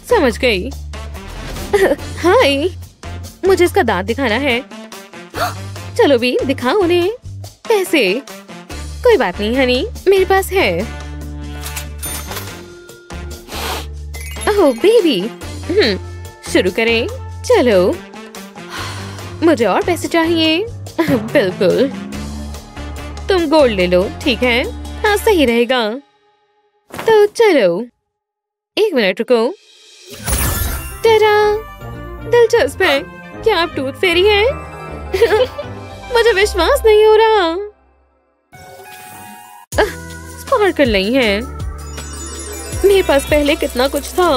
समझ गई। हाय, मुझे इसका दांत दिखाना है। चलो भी दिखाओ उन्हें। कैसे? कोई बात नहीं हनी, मेरे पास है। ओह बेबी, शुरू करें। चलो, मुझे और पैसे चाहिए। बिल्कुल, तुम गोल्ड ले लो, ठीक है? हाँ, सही रहेगा। तो चलो, 1 मिनट रुको। टरा, दिलचस्प है। क्या आप टूथ फेरी हैं? मुझे विश्वास नहीं हो रहा। स्पार्कल नहीं है। मेरे पास पहले कितना कुछ था।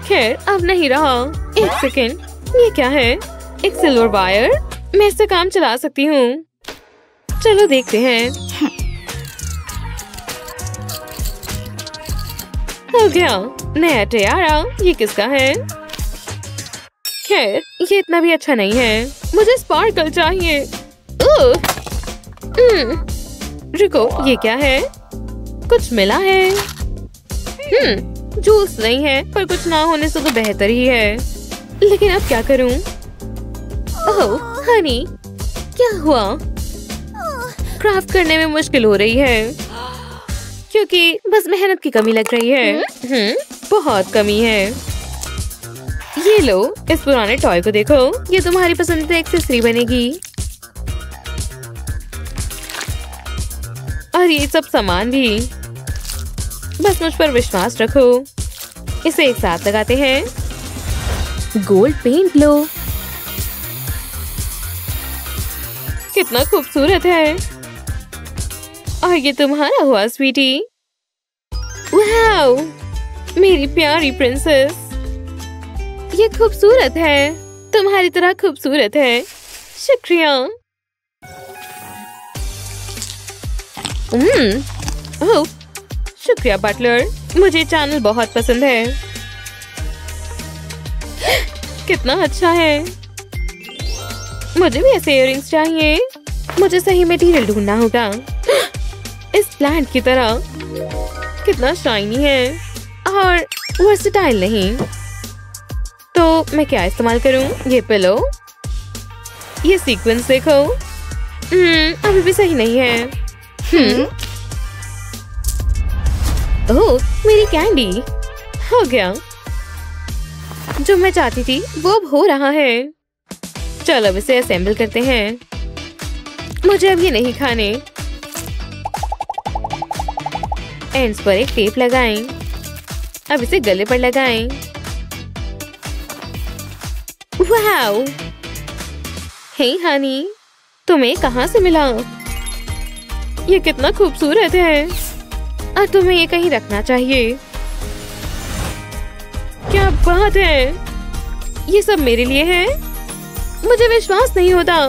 खैर, अब नहीं रहा। 1 सेकेंड, ये क्या है? एक सिल्वर वायर। मैं इससे काम चला सकती हूँ। चलो देखते हैं। हो गया, नया टियारा। ये किसका है? खैर, ये इतना भी अच्छा नहीं है। मुझे स्पार्कल चाहिए। रुको, ये क्या है? कुछ मिला है। जूस नहीं है, पर कुछ ना होने से तो बेहतर ही है। लेकिन अब क्या करूं? ओह हनी, क्या हुआ? क्राफ्ट करने में मुश्किल हो रही है, क्योंकि बस मेहनत की कमी लग रही है। बहुत कमी है। ये लो, इस पुराने टॉय को देखो। ये तुम्हारी पसंदीदा एक्सेसरी बनेगी। और ये सब सामान भी। बस मुझ पर विश्वास रखो। इसे एक साथ लगाते हैं। गोल्ड पेंट लो। कितना खूबसूरत है। और ये तुम्हारा हुआ स्वीटी। वाओ, मेरी प्यारी प्रिंसेस। ये खूबसूरत है, तुम्हारी तरह खूबसूरत है। शुक्रिया। ओह, शुक्रिया बटलर, मुझे चैनल बहुत पसंद है। कितना अच्छा है। मुझे भी ऐसे इयररिंग्स चाहिए। मुझे सही मटेरियल ढूंढना होगा, इस प्लांट की तरह। कितना शाइनी है और वर्सेटाइल नहीं। तो मैं क्या इस्तेमाल करूं? ये पिलो, ये सीक्वेंस देखो। अभी भी सही नहीं है। ओह, मेरी कैंडी हो गया। जो मैं चाहती थी वो अब हो रहा है। चलो अब इसे असेंबल करते हैं। मुझे अब ये नहीं खाने। एंड्स पर एक टेप लगाएं। अब इसे गले पर लगाएं। वाओ! हे हनी, तुम्हें कहाँ से मिला? ये कितना खूबसूरत है और तुम्हें ये कहीं रखना चाहिए। क्या बात है! ये सब मेरे लिए है? मुझे विश्वास नहीं होता।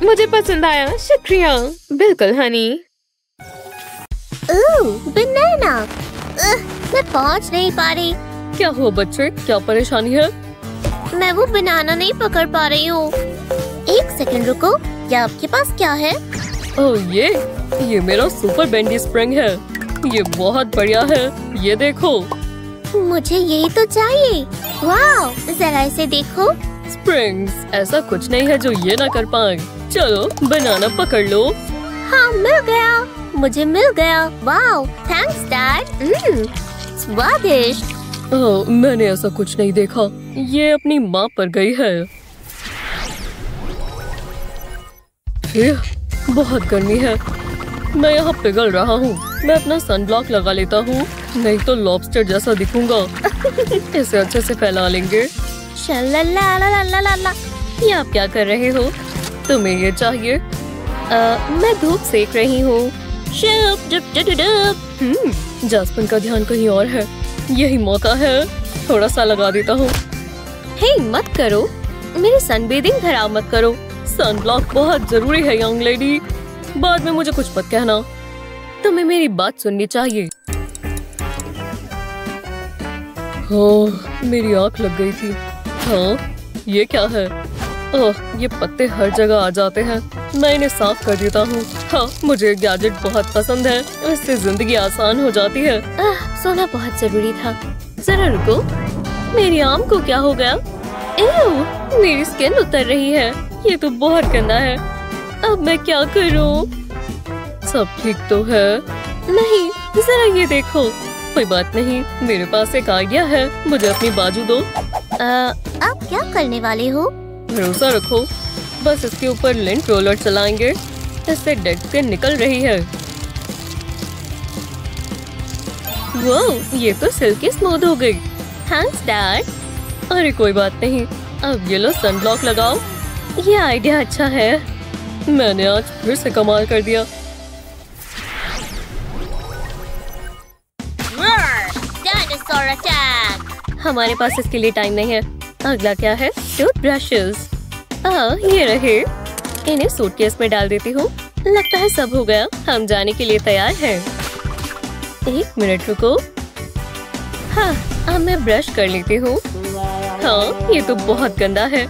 मुझे पसंद आया, शुक्रिया। बिल्कुल हनी। बनाना। मैं पहुंच नहीं पा रही। क्या हुआ बच्चे, क्या परेशानी है? मैं वो बनाना नहीं पकड़ पा रही हूँ। एक सेकंड रुको, क्या आपके पास क्या है? ओह ये मेरा सुपर बेंडी स्प्रिंग है। ये बहुत बढ़िया है, ये देखो। मुझे यही तो चाहिए। वाओ, जरा इसे देखो। स्प्रिंग्स, ऐसा कुछ नहीं है जो ये ना कर पाए। चलो बनाना पकड़ लो। हाँ, मिल गया, मुझे मिल गया। Wow, thanks dad. स्वादिष्ट। मैंने ऐसा कुछ नहीं देखा। ये अपनी माँ पर गई है। बहुत गर्मी है, मैं यहाँ पिघल रहा हूँ। मैं अपना सनब्लॉक लगा लेता हूँ, नहीं तो लॉबस्टर जैसा दिखूंगा। इसे अच्छे से फैला लेंगे। शल्लालालालालाला। ये आप क्या कर रहे हो? तुम्हें ये चाहिए? मैं धूप सेक रही हूँ। जास्मिन का ध्यान कहीं और है। यही मौका है, थोड़ा सा लगा देता हूँ। हे, मत करो, मेरी सनबेदिंग खराब मत करो। सनब्लॉक बहुत जरूरी है यंग लेडी। बाद में मुझे कुछ मत कहना, तुम्हें मेरी बात सुननी चाहिए। मेरी आँख लग गई थी। हाँ, ये क्या है? ओह, ये पत्ते हर जगह आ जाते हैं। मैं इन्हें साफ कर देता हूँ। हाँ, मुझे गैजेट बहुत पसंद है, इससे जिंदगी आसान हो जाती है। सोना बहुत जरूरी था। जरा रुको, मेरी आम को क्या हो गया? मेरी स्किन उतर रही है। ये तो बहुत गंदा है। अब मैं क्या करूँ? सब ठीक तो है? नहीं, जरा ये देखो। कोई बात नहीं, मेरे पास एक आइडिया है। मुझे अपनी बाजू दो। आप क्या करने वाले हो? भरोसा रखो, बस इसके ऊपर लिंट रोलर चलाएंगे। इससे डेड स्किन निकल रही है। वाह, ये तो सिल्की स्मूथ हो गई। Thanks dad. अरे कोई बात नहीं, अब ये लो सनब्लॉक लगाओ। ये आइडिया अच्छा है। मैंने आज फिर से कमाल कर दिया। Dinosaur attack. हमारे पास इसके लिए टाइम नहीं है। अगला क्या है? टूथब्रशेस। ये रहे। इन्हें सूटकेस में डाल देती हूँ। लगता है सब हो गया, हम जाने के लिए तैयार हैं। एक मिनट रुको। हाँ, अब मैं ब्रश कर लेती हूँ। हाँ, ये तो बहुत गंदा है।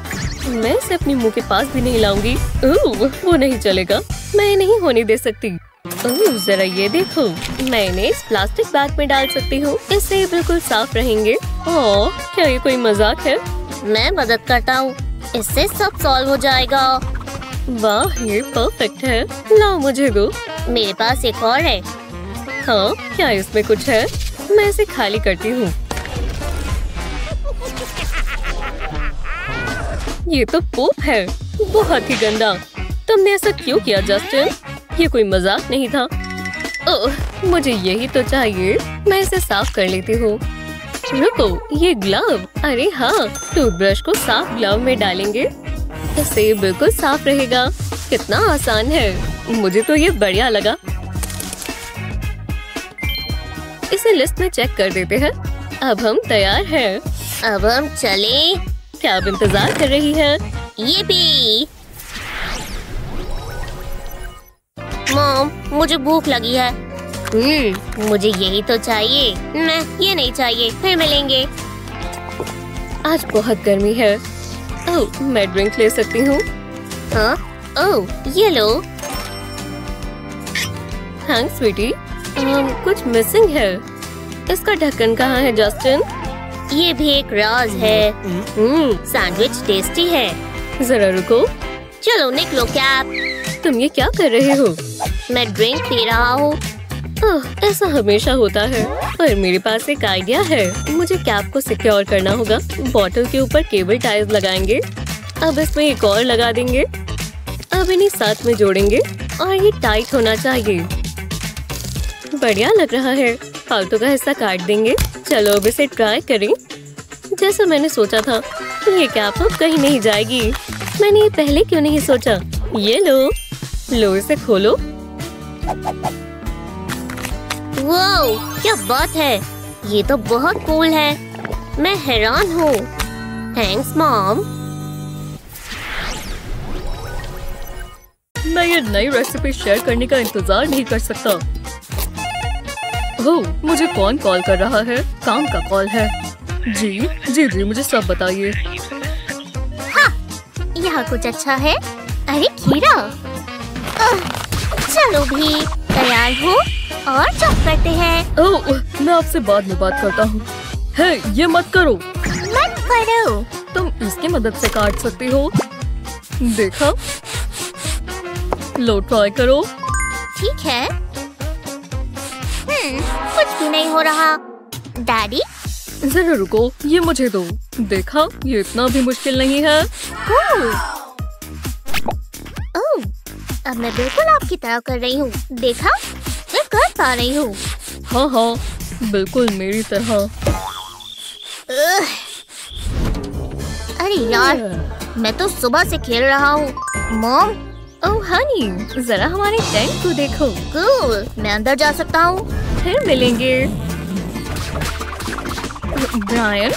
मैं इसे अपने मुंह के पास भी नहीं लाऊंगी। वो नहीं चलेगा, मैं नहीं होने दे सकती। जरा ये देखो, मैं इन्हें इस प्लास्टिक बैग में डाल सकती हूँ। इससे ये बिल्कुल साफ रहेंगे। क्या ये कोई मजाक है? मैं मदद करता हूँ, इससे सब सॉल्व हो जाएगा। वाह, ये परफेक्ट है। लाओ मुझे दो। मेरे पास एक और है। हाँ, क्या इसमें कुछ है? मैं इसे खाली करती हूँ। ये तो पोप है, बहुत ही गंदा। तुमने ऐसा क्यों किया जस्टिन? ये कोई मजाक नहीं था। ओह, मुझे यही तो चाहिए। मैं इसे साफ कर लेती हूँ। रुको, ये ग्लव। अरे हाँ, टूथब्रश को साफ ग्लव में डालेंगे। इससे ये बिल्कुल साफ रहेगा। कितना आसान है। मुझे तो ये बढ़िया लगा। इसे लिस्ट में चेक कर देते हैं। अब हम तैयार हैं। अब हम चलें। क्या अब इंतजार कर रही है? ये भी। मॉम, मुझे भूख लगी है। मुझे यही तो चाहिए। नहीं, ये नहीं चाहिए। फिर मिलेंगे। आज बहुत गर्मी है। ओह, मैं ड्रिंक ले सकती हूँ? हाँ? ओह, ये लो। थैंक्स स्वीटी। कुछ मिसिंग है। इसका ढक्कन कहाँ है जस्टिन? ये भी एक राज है। सैंडविच टेस्टी है। जरा रुको, चलो निकलो कैप। तुम ये क्या कर रहे हो? मैं ड्रिंक पी रहा हूँ। ऐसा हमेशा होता है, पर मेरे पास एक आइडिया है। मुझे कैप को सिक्योर करना होगा। बॉटल के ऊपर केबल टाइज लगाएंगे। अब इसमें एक और लगा देंगे। अब इन्हें साथ में जोड़ेंगे और ये टाइट होना चाहिए। बढ़िया लग रहा है। फालतू का हिस्सा काट देंगे। चलो अब इसे ट्राई करें। जैसा मैंने सोचा था, ये कैप अब कहीं नहीं जाएगी। मैंने ये पहले क्यों नहीं सोचा? ये लो इसे खोलो। वाओ, क्या बात है! ये तो बहुत कूल है। मैं हैरान हूँ। Thanks mom. मैं ये नई रेसिपी शेयर करने का इंतजार नहीं कर सकता। ओह, मुझे कौन कॉल कर रहा है? काम का कॉल है। जी, मुझे सब बताइए। हाँ, यहाँ कुछ अच्छा है। अरे खीरा। चलो भी तैयार हो और चॉप करते हैं। ओह, मैं आपसे बाद में बात करता हूँ। हे, ये मत करो। मत करो। तुम इसकी मदद से काट सकती हो। देखा? लो ट्राई करो। ठीक है। कुछ भी नहीं हो रहा। डैडी, जरा रुको, ये मुझे दो। देखा? ये इतना भी मुश्किल नहीं है। ओह, अब मैं बिल्कुल आपकी तरह कर रही हूँ। देखा? मैं कर पा रही हूँ। हाँ, बिल्कुल मेरी तरह। अरे यार, मैं तो सुबह से खेल रहा हूँ। मॉम। ओह हनी, जरा हमारे टेंट को देखो। कूल, मैं अंदर जा सकता हूँ? फिर मिलेंगे। ब्रायन,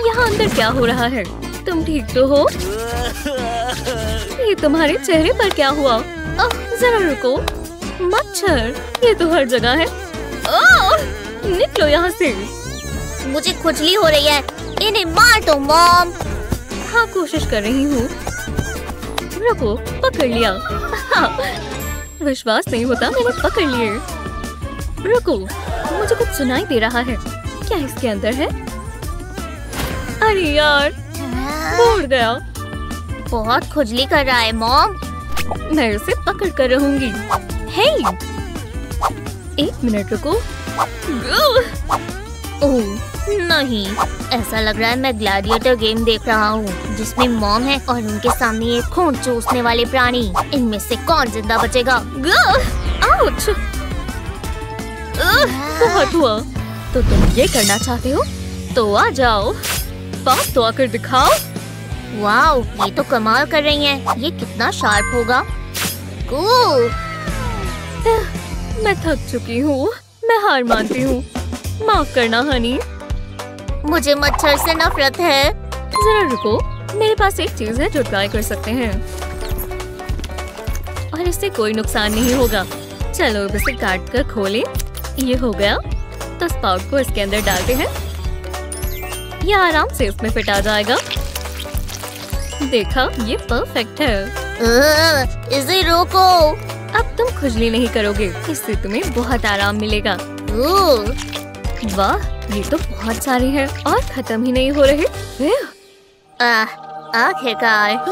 यहाँ अंदर क्या हो रहा है? तुम ठीक तो हो? ये तुम्हारे चेहरे पर क्या हुआ? ओह, जरा रुको। मच्छर, ये तो हर जगह है। ओह, निकलो यहाँ से। मुझे खुजली हो रही है। इन्हें मार दो मॉम। हाँ, कोशिश कर रही हूँ। रुको, पकड़ लिया। हाँ, विश्वास नहीं होता, मैंने पकड़ लिए। रुको, मुझे कुछ सुनाई दे रहा है। क्या इसके अंदर है? अरे यार, उड़ गया। बहुत खुजली कर रहा है मॉम। मैं उसे पकड़ कर रहूंगी। हे, एक मिनट रुको। ओह नहीं, ऐसा लग रहा है मैं ग्लैडिएटर गेम देख रहा हूँ जिसमें मॉम है और उनके सामने एक खून चूसने वाले प्राणी। इनमें से कौन जिंदा बचेगा? आउच! बहुत हुआ। तो तुम ये करना चाहते हो? तो आ जाओ, पास तो आकर दिखाओ। वाओ, ये तो कमाल कर रही हैं। ये कितना शार्प होगा। कूल। मैं थक चुकी हूँ। मैं हार मानती हूँ। माफ करना हनी। मुझे मच्छर से नफरत है। जरा रुको, मेरे पास एक चीज है जो ट्राई कर सकते हैं और इससे कोई नुकसान नहीं होगा। चलो अब इसे काट कर खोलें। ये हो गया, तो स्पाउट को इसके अंदर डालते हैं। ये आराम से इसमें फिट आ जाएगा। देखा, ये परफेक्ट है। इसे रोको। अब तुम खुजली नहीं करोगे। इससे तुम्हें बहुत आराम मिलेगा। वाह, ये तो बहुत सारे हैं और खत्म ही नहीं हो रहे। आखिरकार।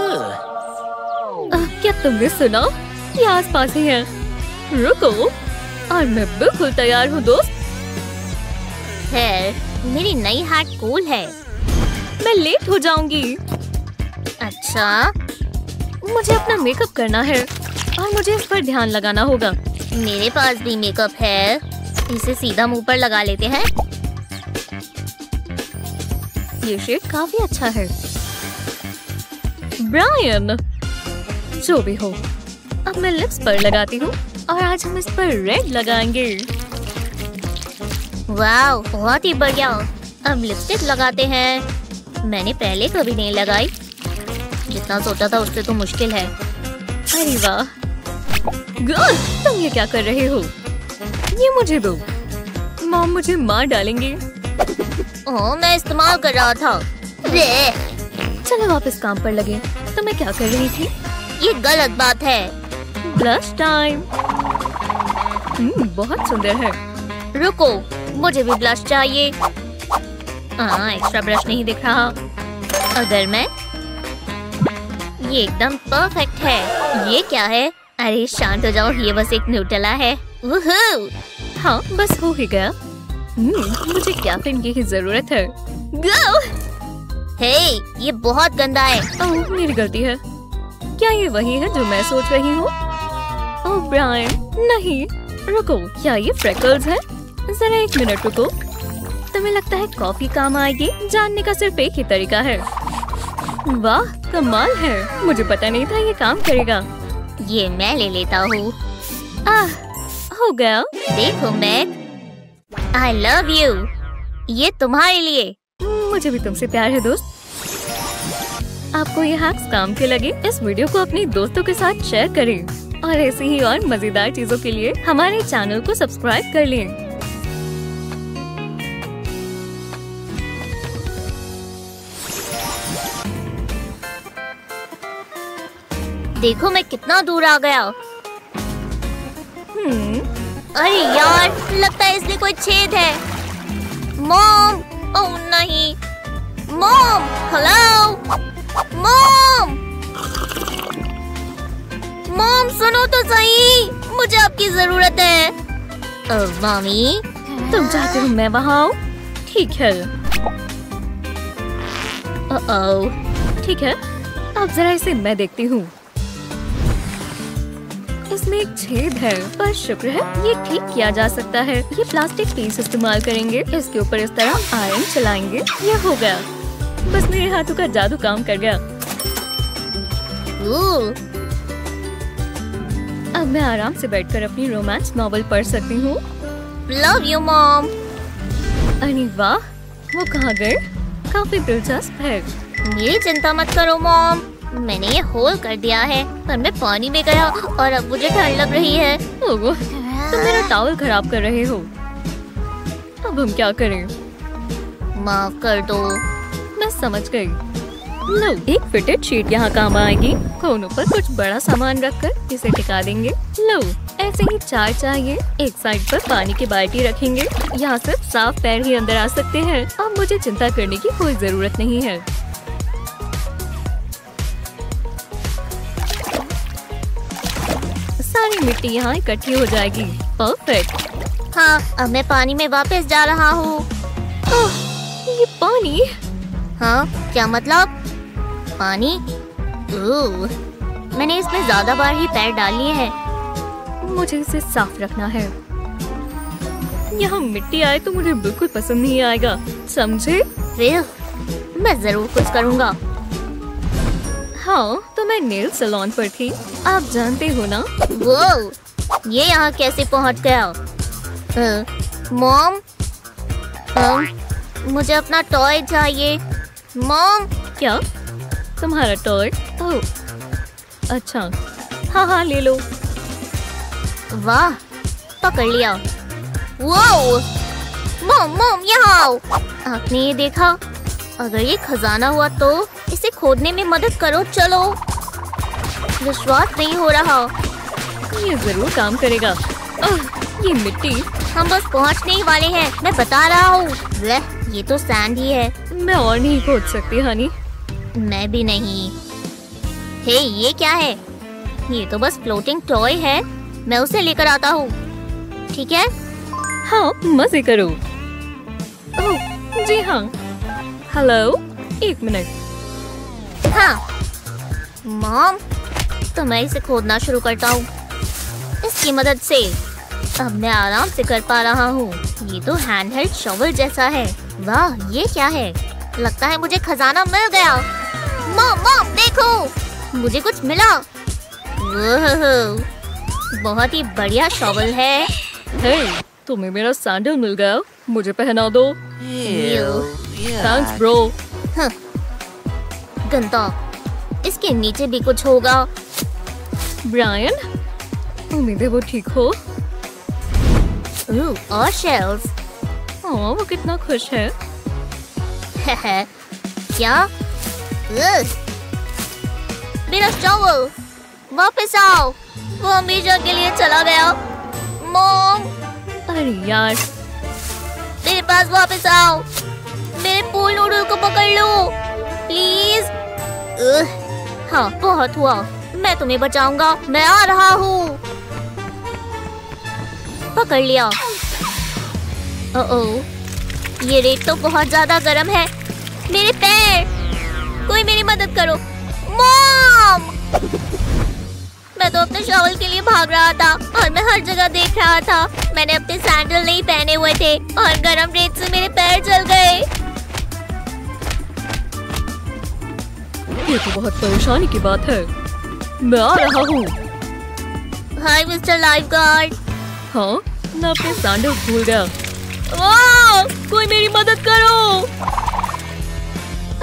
क्या तुमने सुना? ये आसपास ही है। रुको, और मैं बिल्कुल तैयार हूँ दोस्त। खैर, मेरी नई हैट कूल है। मैं लेट हो जाऊंगी। अच्छा, मुझे अपना मेकअप करना है और मुझे इस पर ध्यान लगाना होगा। मेरे पास भी मेकअप है। इसे सीधा मुंह पर लगा लेते हैं। ये शेड काफी अच्छा है। ब्रायन, जो भी हो, अब मैं लिप्स पर लगाती हूँ और आज हम इस पर रेड लगाएंगे। वाव, बहुत ही बढ़िया। अब लिपस्टिक लगाते हैं। मैंने पहले कभी नहीं लगाई। जितना सोचा था उससे तो मुश्किल है। अरे वाह, गर्ल, तुम ये क्या कर रहे हो? ये मुझे दो। मॉम मुझे मार डालेंगी। ओह, मैं इस्तेमाल कर रहा था। चलो वापस काम पर लगे। तो मैं क्या कर रही थी? ये गलत बात है। Blush time. बहुत सुंदर है। रुको, मुझे भी ब्लश चाहिए। एक्स्ट्रा ब्रश नहीं दिख रहा। अगर मैं ये एकदम परफेक्ट है। ये क्या है? अरे शांत हो जाओ, ये बस एक न्यूटेला है। वूहू! हाँ, बस हो ही गया। मुझे कैफीन की जरूरत है। गो! हे, ये बहुत गंदा है। ओह, मेरी गलती है। क्या ये वही है जो मैं सोच रही हूँ? ओह ब्रायन, नहीं, रुको, क्या ये फ्रेकल्स है? जरा एक मिनट रुको। तुम्हें लगता है कॉफी काम आएगी? जानने का सिर्फ एक ही तरीका है। वाह, कमाल है। मुझे पता नहीं था ये काम करेगा। ये मैं ले लेता हूँ। हो गया। देखो मैग, आई लव यू। ये तुम्हारे लिए। मुझे भी तुमसे प्यार है दोस्त। आपको ये हैक्स काम के लगे? इस वीडियो को अपने दोस्तों के साथ शेयर करें और ऐसी ही और मजेदार चीजों के लिए हमारे चैनल को सब्सक्राइब कर लें। देखो मैं कितना दूर आ गया। अरे यार, लगता है इसमें कोई छेद है। मॉम! ओह नहीं, मॉम! Hello mom! मॉम सुनो तो सही, मुझे आपकी जरूरत है। ओह मम्मी, तुम चाहते हो मैं वहाँ आऊँ? ठीक है। ओह ठीक है, अब जरा इसे मैं देखती हूँ। इसमें एक छेद है, पर शुक्र है ये ठीक किया जा सकता है। ये प्लास्टिक पीस इस्तेमाल करेंगे। इसके ऊपर इस तरह आयरन चलाएंगे। ये हो गया। बस मेरे हाथों का जादू काम कर गया। अब मैं आराम से बैठकर अपनी रोमांस नॉवेल पढ़ सकती हूँ। Love you mom. अरे वाह, वो कहाँ गए? काफी दिलचस्प है। मेरी चिंता मत करो मॉम, मैंने ये होल कर दिया है, पर मैं पानी में गया और अब मुझे ठंड लग रही है। ओह, तुम मेरा टॉवल खराब कर रहे हो। अब हम क्या करें? माफ कर दो। मैं समझ गई। लो, एक फिटेड शीट यहाँ काम आएगी। कोनों पर कुछ बड़ा सामान रखकर इसे टिका देंगे। लो, ऐसे ही 4 चाहिए। एक साइड पर पानी की बाल्टी रखेंगे। यहाँ सिर्फ साफ पैर ही अंदर आ सकते हैं। अब मुझे चिंता करने की कोई जरूरत नहीं है। सारी मिट्टी यहाँ इकट्ठी हो जाएगी। परफेक्ट। हाँ, अब मैं पानी में वापस जा रहा हूँ। ये पानी? हाँ, क्या मतलब? पानी? ओह, मैंने इसमें ज्यादा बार ही पैर डाल लिए हैं। मुझे इसे साफ रखना है। यहाँ मिट्टी आए तो मुझे बिल्कुल पसंद नहीं आएगा, समझे? फिर मैं जरूर कुछ करूँगा। हाँ, तो मैं नेल सैलून पर थी, आप जानते हो ना। वो, ये यहाँ कैसे पहुँच गया? मॉम, मुझे अपना टॉय चाहिए। मॉम! क्या? तुम्हारा टॉय? ओह, अच्छा, हाँ हाँ ले लो। वाह, पकड़ लिया। वो, मॉम यहाँ आओ। आपने ये देखा? अगर ये खजाना हुआ तो इसे खोदने में मदद करो। चलो, विश्वास नहीं हो रहा। ये जरूर काम करेगा। ये मिट्टी। हम बस पहुंचने ही वाले हैं, मैं बता रहा हूँ। ये तो सैंड ही है। मैं और नहीं खोद सकती हनी। मैं भी नहीं। हे, ये क्या है? ये तो बस फ्लोटिंग टॉय है, मैं उसे लेकर आता हूँ। ठीक है? हाँ, मजे करो। ओह, जी हाँ। हेलो, एक मिनट। हाँ मॉम, तो मैं इसे खोदना शुरू करता हूँ। इसकी मदद से अब मैं आराम से कर पा रहा हूँ। ये तो हैंडहेल्ड शॉवल जैसा है। वाह, ये क्या है? लगता है मुझे खजाना मिल गया। मॉम देखो, मुझे कुछ मिला। बहुत ही बढ़िया शॉवल है। हे, तुम्हें मेरा सैंडल मिल गया, मुझे पहना दो। Thanks bro. गंदा, इसके नीचे भी कुछ होगा। ब्रायन, उम्मीद है वो ठीक हो। और शेल्स। वो कितना खुश है। क्या? मेरा शॉवल, वापस आओ। वो हमेशा के लिए चला गया। मॉम, अरे यार, मेरे पास वापस आओ। मेरे पूल नूडल को पकड़ लो प्लीज। हाँ, बहुत हुआ। मैं तुम्हें बचाऊंगा। मैं आ रहा हूँ। पकड़ लिया। ओह, ये रेत तो बहुत ज्यादा गर्म है। मेरे पैर, कोई मेरी मदद करो। मॉम, मैं तो अपने शॉवल के लिए भाग रहा था और मैं हर जगह देख रहा था। मैंने अपने सैंडल नहीं पहने हुए थे और गरम रेत से मेरे पैर जल गए। ये तो बहुत परेशानी की बात है। मैं आ रहा हूँ। हाय मिस्टर लाइफगार्ड। हाँ, मैं अपने सैंडल्स भूल गया। वाह, कोई मेरी मदद करो।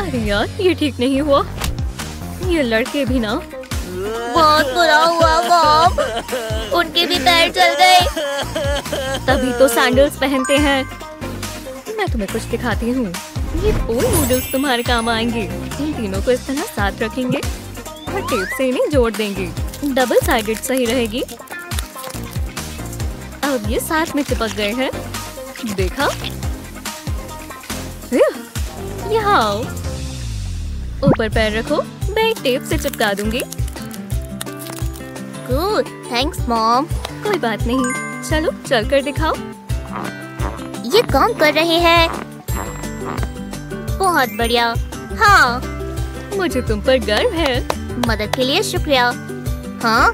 अरे यार, ये ठीक नहीं हुआ। ये लड़के भी ना। बहुत बुरा हुआ मॉम, उनके भी पैर जल गए। तभी तो सैंडल्स पहनते हैं। मैं तुम्हें कुछ दिखाती हूँ। ये पूल नूडल्स तुम्हारे काम आएंगे। इन तीनों को इस तरह साथ रखेंगे और टेप से इन्हें जोड़ देंगे। डबल साइडेड सही रहेगी। अब ये साथ में चिपक गए हैं। देखा? यहाँ आओ। ऊपर पैर रखो। मैं टेप से चिपका दूंगी। Good, thanks mom. कोई बात नहीं। चलो, चलकर दिखाओ। ये काम कर रहे हैं। बहुत बढ़िया। हाँ, मुझे तुम पर गर्व है। मदद के लिए शुक्रिया। हाँ,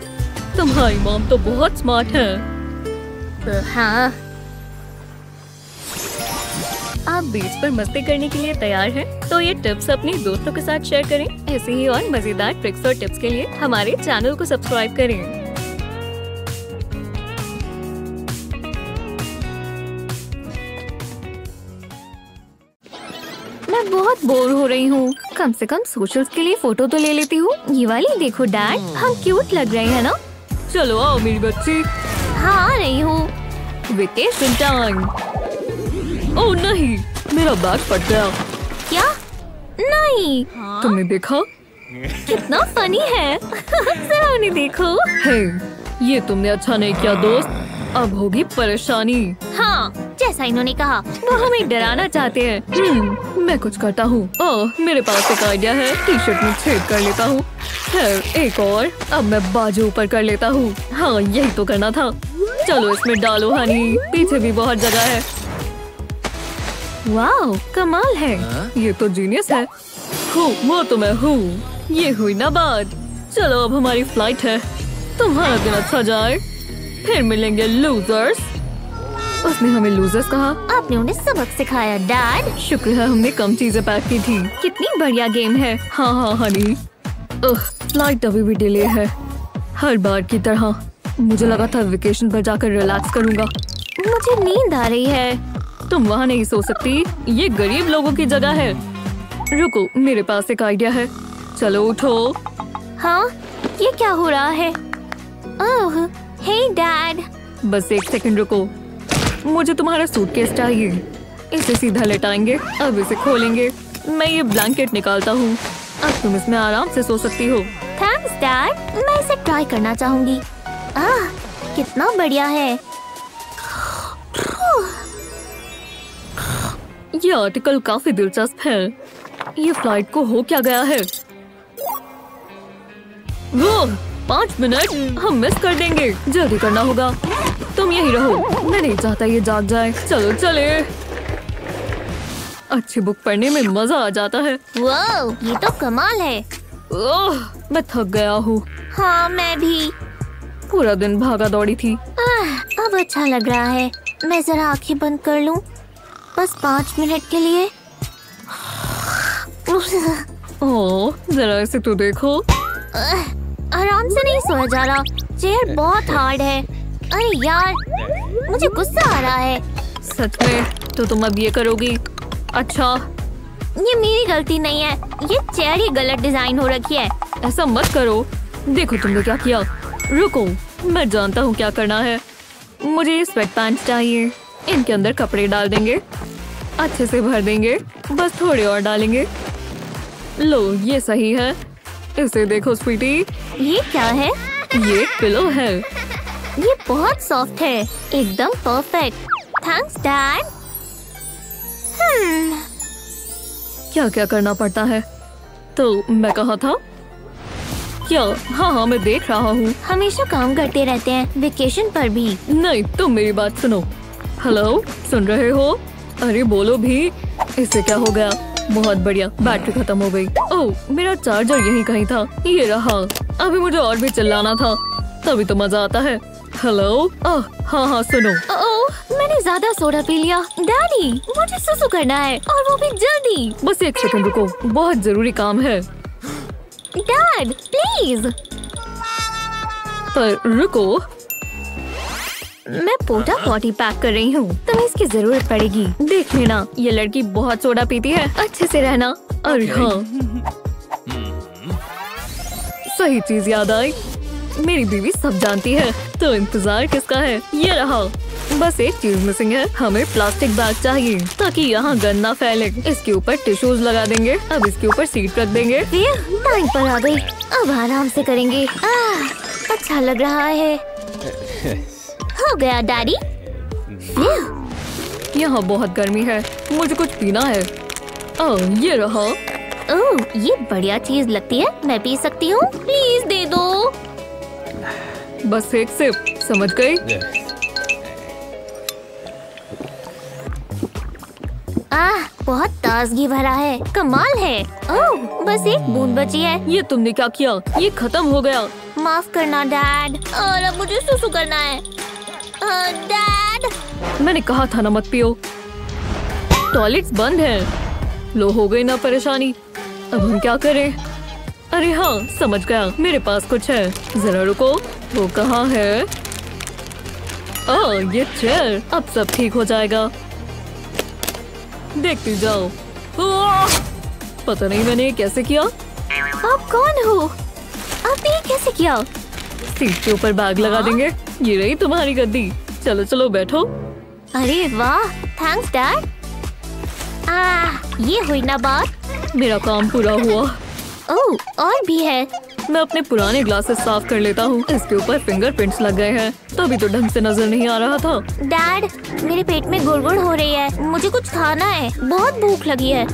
तुम्हारी मॉम तो बहुत स्मार्ट है। हाँ। आप बीच पर मस्ती करने के लिए तैयार हैं? तो ये टिप्स अपने दोस्तों के साथ शेयर करें। ऐसे ही और मजेदार ट्रिक्स और टिप्स के लिए हमारे चैनल को सब्सक्राइब करें। मैं बहुत बोर हो रही हूँ। कम से कम सोशल्स के लिए फोटो तो ले लेती हूँ। ये वाली देखो डैड, हम क्यूट लग रहे हैं ना? चलो आओ मेरी बच्ची। हाँ, आ रही हूँ। Vacation time. ओह नहीं, मेरा बैग फट गया। क्या? नहीं। तुमने देखा? कितना फनी है। जरा उन्हें देखो। हे, ये तुमने अच्छा नहीं किया दोस्त। अब होगी परेशानी। हाँ, जैसा इन्होंने कहा। वो हमें डराना चाहते हैं। मैं कुछ करता हूँ। ओह, मेरे पास एक आइडिया है। टी शर्ट में छेद कर लेता हूँ। एक और। अब मैं बाजू ऊपर कर लेता हूँ। हाँ, यही तो करना था। चलो इसमें डालो हनी। पीछे भी बहुत जगह है। वाह, कमाल है। ये तो जीनियस है। वो तो मैं हूँ। ये हुई ना बात। चलो अब हमारी फ्लाइट है। तुम्हारा दिन अच्छा जाए। फिर मिलेंगे लूजर्स। उसने हमें लूजर्स कहा। आपने उन्हें सबक सिखाया डैड। शुक्र है हमने कम चीजें पैक की थी। कितनी बढ़िया गेम है। हाँ हाँ हनी। फ्लाइट अभी भी डिले है। हर बार की तरह। मुझे लगा था वेकेशन पर जाकर रिलैक्स करूँगा। मुझे नींद आ रही है। तुम वहाँ नहीं सो सकती। ये गरीब लोगों की जगह है। रुको, मेरे पास एक आइडिया है। चलो उठो। हाँ, ये क्या हो रहा है? ओह, हे डैड। बस एक सेकंड रुको। मुझे तुम्हारा सूटकेस चाहिए। इसे सीधा लेटाएंगे। अब इसे खोलेंगे। मैं ये ब्लैंकेट निकालता हूँ। अब तुम इसमें आराम से सो सकती हो। Thanks dad. मैं इसे ट्राई करना चाहूंगी। कितना बढ़िया है। ये आर्टिकल काफी दिलचस्प है। ये फ्लाइट को हो क्या गया है? वो 5 मिनट हम मिस कर देंगे। जल्दी करना होगा। तुम यही रहो। मैं नहीं चाहता ये जाग जाए। चलो चले। अच्छी बुक पढ़ने में मजा आ जाता है। वाह, ये तो कमाल है। ओह, मैं थक गया हूँ। हाँ, मैं भी। पूरा दिन भागा दौड़ी थी। अब अच्छा लग रहा है। मैं जरा आंखें बंद कर लूं, बस 5 मिनट के लिए। ओह, जरा इसे तो देखो। आराम से नहीं सोया जा रहा। चेयर बहुत हार्ड है। अरे यार, मुझे गुस्सा आ रहा है। सच में? तो तुम अब ये करोगी? अच्छा, ये मेरी गलती नहीं है। ये चेयर ही गलत डिजाइन हो रखी है। ऐसा मत करो। देखो तुमने क्या किया। रुको, मैं जानता हूँ क्या करना है। मुझे ये स्वेट पैंट्स चाहिए। इनके अंदर कपड़े डाल देंगे। अच्छे से भर देंगे। बस थोड़े और डालेंगे। लो, ये सही है। इसे देखो स्वीटी। ये क्या है? ये पिलो है। ये बहुत सॉफ्ट है, एकदम परफेक्ट। Thanks dad. क्या क्या करना पड़ता है? तो मैं कहाँ था? क्या? हाँ, मैं देख रहा हूँ। हमेशा काम करते रहते हैं, वेकेशन पर भी। नहीं, तुम मेरी बात सुनो। हेलो, सुन रहे हो? अरे बोलो भी। इससे क्या हो गया? बहुत बढ़िया, बैटरी खत्म हो गई। ओह, मेरा चार्जर यहीं कहीं था। ये रहा। अभी मुझे और भी चिल्लाना था, तभी तो मजा आता है। हेलो, हाँ सुनो। ओह, मैंने ज्यादा सोडा पी लिया। डैडी, मुझे सुसु करना है और वो भी जल्दी। बस एक सेकंड रुको, बहुत जरूरी काम है। Dad please. पर रुको, मैं पोटा पॉटी पैक कर रही हूँ, तुम्हें इसकी जरूरत पड़ेगी। देख लेना, ये लड़की बहुत सोडा पीती है। अच्छे से रहना। अरे हाँ, सही चीज याद आई। मेरी बीवी सब जानती है, तो इंतजार किसका है? ये रहा। बस एक चीज मिसिंग है, हमें प्लास्टिक बैग चाहिए ताकि यहाँ गंद ना फैले। इसके ऊपर टिश्यूज लगा देंगे। अब इसके ऊपर सीट रख देंगे। टाइम पर आ गई, अब आराम से करेंगे। अच्छा लग रहा है। हो गया डैडी। यहाँ बहुत गर्मी है, मुझे कुछ पीना है। ओह, ये रहा। ओह, ये बढ़िया चीज लगती है, मैं पी सकती हूँ? प्लीज दे दो। बस एक सिप, समझ गई? बहुत ताजगी भरा है, कमाल है। ओह, बस एक बूंद बची है। ये तुमने क्या किया? ये खत्म हो गया। माफ करना डैड, और अब मुझे सुसु करना है। डैड, मैंने कहा था ना मत पियो। टॉयलेट्स बंद हैं। लो, हो गई ना परेशानी। अब हम क्या करें? अरे हाँ, समझ गया, मेरे पास कुछ है। जरा रुको, वो कहाँ है? ओह, ये चेयर। अब सब ठीक हो जाएगा। देखती जाओ। पता नहीं मैंने ये कैसे किया। आप कौन हो? आपने ये कैसे किया? सीट के ऊपर बैग लगा देंगे। ये रही तुम्हारी गद्दी। चलो चलो बैठो। अरे वाह, थैंक्स डैड। ये हुई ना बात। मेरा काम पूरा हुआ। ओह, और भी है। मैं अपने पुराने ग्लासेस साफ कर लेता हूँ। इसके ऊपर फिंगरप्रिंट्स लग गए हैं, तभी तो ढंग से नजर नहीं आ रहा था। डैड, मेरे पेट में गुड़गुड़ हो रही है, मुझे कुछ खाना है, बहुत भूख लगी है।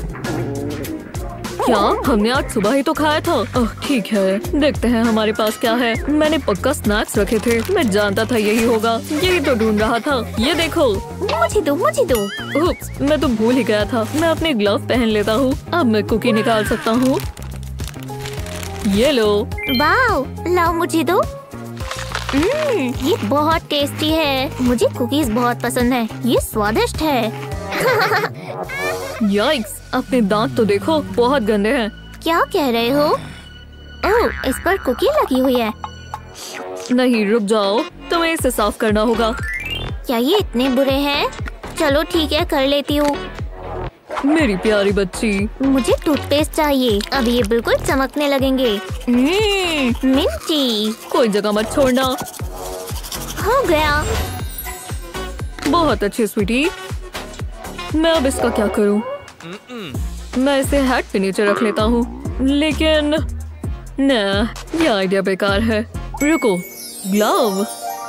क्या? हमने आज सुबह ही तो खाया था। ओह ठीक है, देखते हैं हमारे पास क्या है। मैंने पक्का स्नैक्स रखे थे, मैं जानता था यही होगा। यही तो ढूंढ रहा था। ये देखो। मुझे दो, मुझे दो। उप्स, मैं तो भूल ही गया था। मैं अपने ग्लव पहन लेता हूँ। अब मैं कुकी निकाल सकता हूँ। ये लो। वाओ, लाओ मुझे दो। ये बहुत टेस्टी है। मुझे कुकीज बहुत पसंद है, ये स्वादिष्ट है। याइक्स, अपने दांत तो देखो, बहुत गंदे हैं। क्या कह रहे हो? ओह, इस पर कुकी लगी हुई है। नहीं, रुक जाओ, तुम्हें इसे साफ करना होगा। क्या ये इतने बुरे हैं? चलो ठीक है, कर लेती हूँ। मेरी प्यारी बच्ची, मुझे टूथपेस्ट चाहिए, अब ये बिल्कुल चमकने लगेंगे। मिंटी। कोई जगह मत छोड़ना। हो गया। बहुत अच्छी स्वीटी। मैं अब इसका क्या करूं? मैं इसे हैट के नीचे रख लेता हूँ, लेकिन न, ये आइडिया बेकार है। रुको, ग्लव।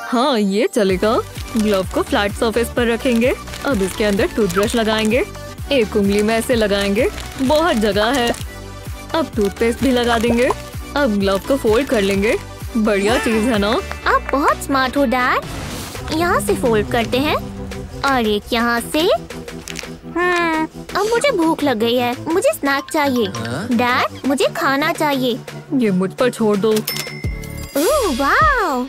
हाँ, ये चलेगा। ग्लव को फ्लैट सरफेस पर रखेंगे। अब इसके अंदर टूथब्रश लगाएंगे। एक उंगली में ऐसे लगाएंगे, बहुत जगह है। अब टूथपेस्ट भी लगा देंगे। अब ग्लव को फोल्ड कर लेंगे। बढ़िया चीज है ना? आप बहुत स्मार्ट हो डैड। यहाँ से फोल्ड करते हैं और एक यहाँ से। अब मुझे भूख लग गई है, मुझे स्नैक चाहिए। डैड, मुझे खाना चाहिए। ये मुझ पर छोड़ दो। ओह वाह,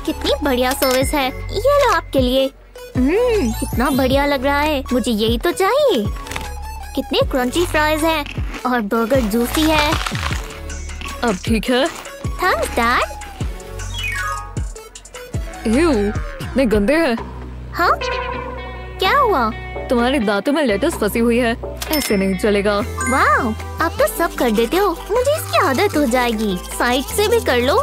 कितनी बढ़िया सर्विस है। ये लो आपके लिए। कितना बढ़िया लग रहा है, मुझे यही तो चाहिए। कितने क्रंची फ्राइज हैं और बर्गर जूसी है। अब ठीक है। Thanks dad. कितने गंदे हैं। हाँ, क्या हुआ? तुम्हारे दांतों में लेटस फंसी हुई है, ऐसे नहीं चलेगा। वाह, आप तो सब कर देते हो, मुझे इसकी आदत हो जाएगी। साइड से भी कर लो।